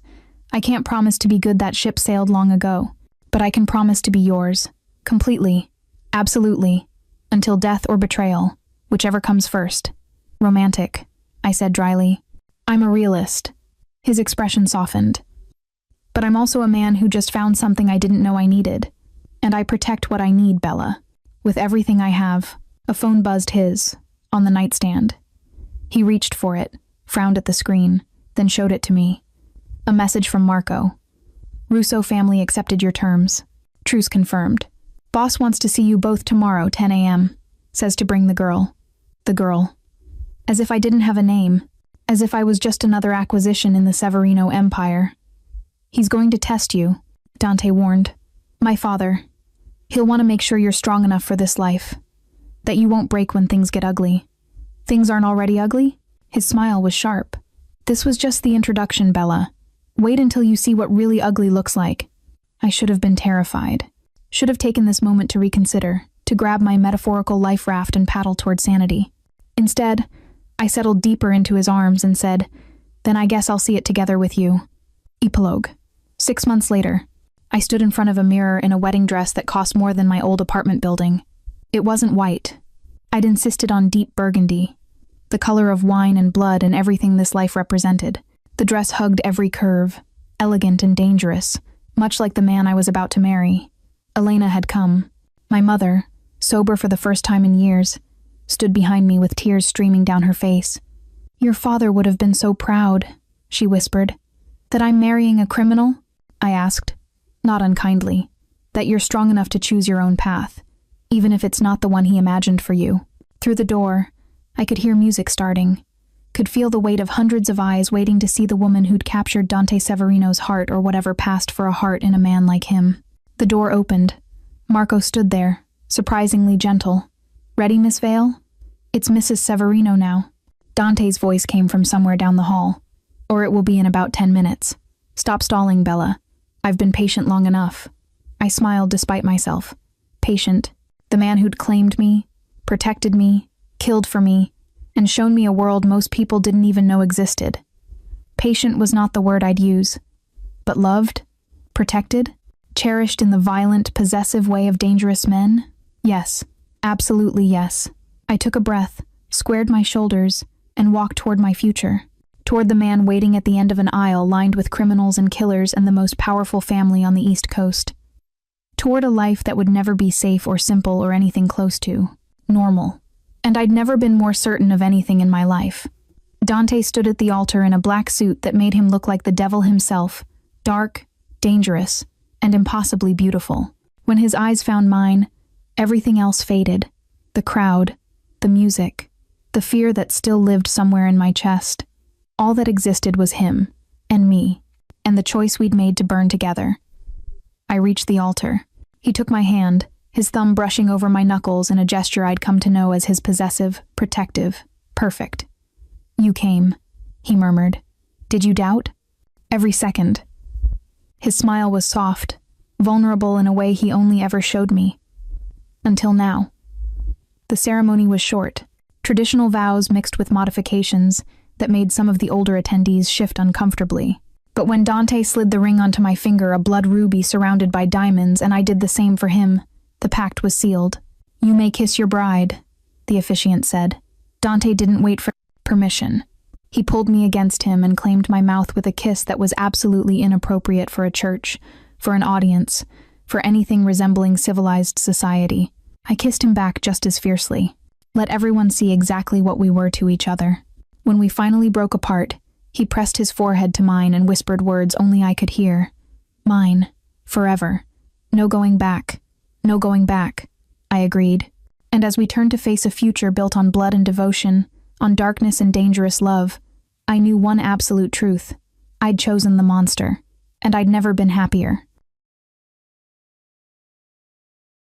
I can't promise to be good, that ship sailed long ago. But I can promise to be yours. Completely. Absolutely. Until death or betrayal. Whichever comes first." "Romantic," I said dryly. "I'm a realist." His expression softened. "But I'm also a man who just found something I didn't know I needed. And I protect what I need, Bella. With everything I have." A phone buzzed his, on the nightstand. He reached for it, frowned at the screen, then showed it to me. A message from Marco. "Russo family accepted your terms. Truce confirmed. Boss wants to see you both tomorrow, 10 a.m. Says to bring the girl." The girl. As if I didn't have a name. As if I was just another acquisition in the Severino empire. "He's going to test you," Dante warned. "My father. He'll want to make sure you're strong enough for this life. That you won't break when things get ugly." "Things aren't already ugly?" His smile was sharp. "This was just the introduction, Bella. Wait until you see what really ugly looks like." I should have been terrified. Should have taken this moment to reconsider, to to grab my metaphorical life raft and paddle toward sanity. Instead, I settled deeper into his arms and said, "Then I guess I'll see it together with you." Epilogue. 6 months later, I stood in front of a mirror in a wedding dress that cost more than my old apartment building. It wasn't white. I'd insisted on deep burgundy, the color of wine and blood and everything this life represented. The dress hugged every curve, elegant and dangerous, much like the man I was about to marry. Elena had come. My mother, sober for the first time in years, stood behind me with tears streaming down her face. "Your father would have been so proud," she whispered. "That I'm marrying a criminal?" I asked, not unkindly. "That you're strong enough to choose your own path, even if it's not the one he imagined for you." Through the door, I could hear music starting, could feel the weight of hundreds of eyes waiting to see the woman who'd captured Dante Severinos' heart or whatever passed for a heart in a man like him. The door opened. Marco stood there, surprisingly gentle. "Ready, Miss Vale? It's Mrs. Severino now." Dante's voice came from somewhere down the hall. "Or it will be in about 10 minutes. Stop stalling, Bella. I've been patient long enough." I smiled despite myself. Patient. The man who'd claimed me, protected me, killed for me, and shown me a world most people didn't even know existed. Patient was not the word I'd use. But loved? Protected? Cherished in the violent, possessive way of dangerous men? Yes. Absolutely yes. I took a breath, squared my shoulders, and walked toward my future. Toward the man waiting at the end of an aisle lined with criminals and killers and the most powerful family on the East Coast. Toward a life that would never be safe or simple or anything close to normal. And I'd never been more certain of anything in my life. Dante stood at the altar in a black suit that made him look like the devil himself, dark, dangerous, and impossibly beautiful. When his eyes found mine, everything else faded. The crowd, the music, the fear that still lived somewhere in my chest. All that existed was him, and me, and the choice we'd made to burn together. I reached the altar. He took my hand, his thumb brushing over my knuckles in a gesture I'd come to know as his possessive, protective, perfect. "You came," he murmured. "Did you doubt?" "Every second." His smile was soft, vulnerable in a way he only ever showed me. Until now. The ceremony was short, traditional vows mixed with modifications that made some of the older attendees shift uncomfortably. But when Dante slid the ring onto my finger, a blood ruby surrounded by diamonds, and I did the same for him, the pact was sealed. "You may kiss your bride," the officiant said. Dante didn't wait for permission. He pulled me against him and claimed my mouth with a kiss that was absolutely inappropriate for a church, for an audience, for anything resembling civilized society. I kissed him back just as fiercely. Let everyone see exactly what we were to each other. When we finally broke apart, he pressed his forehead to mine and whispered words only I could hear. "Mine. Forever. No going back. No going back," I agreed. And as we turned to face a future built on blood and devotion, on darkness and dangerous love, I knew one absolute truth. I'd chosen the monster, and I'd never been happier.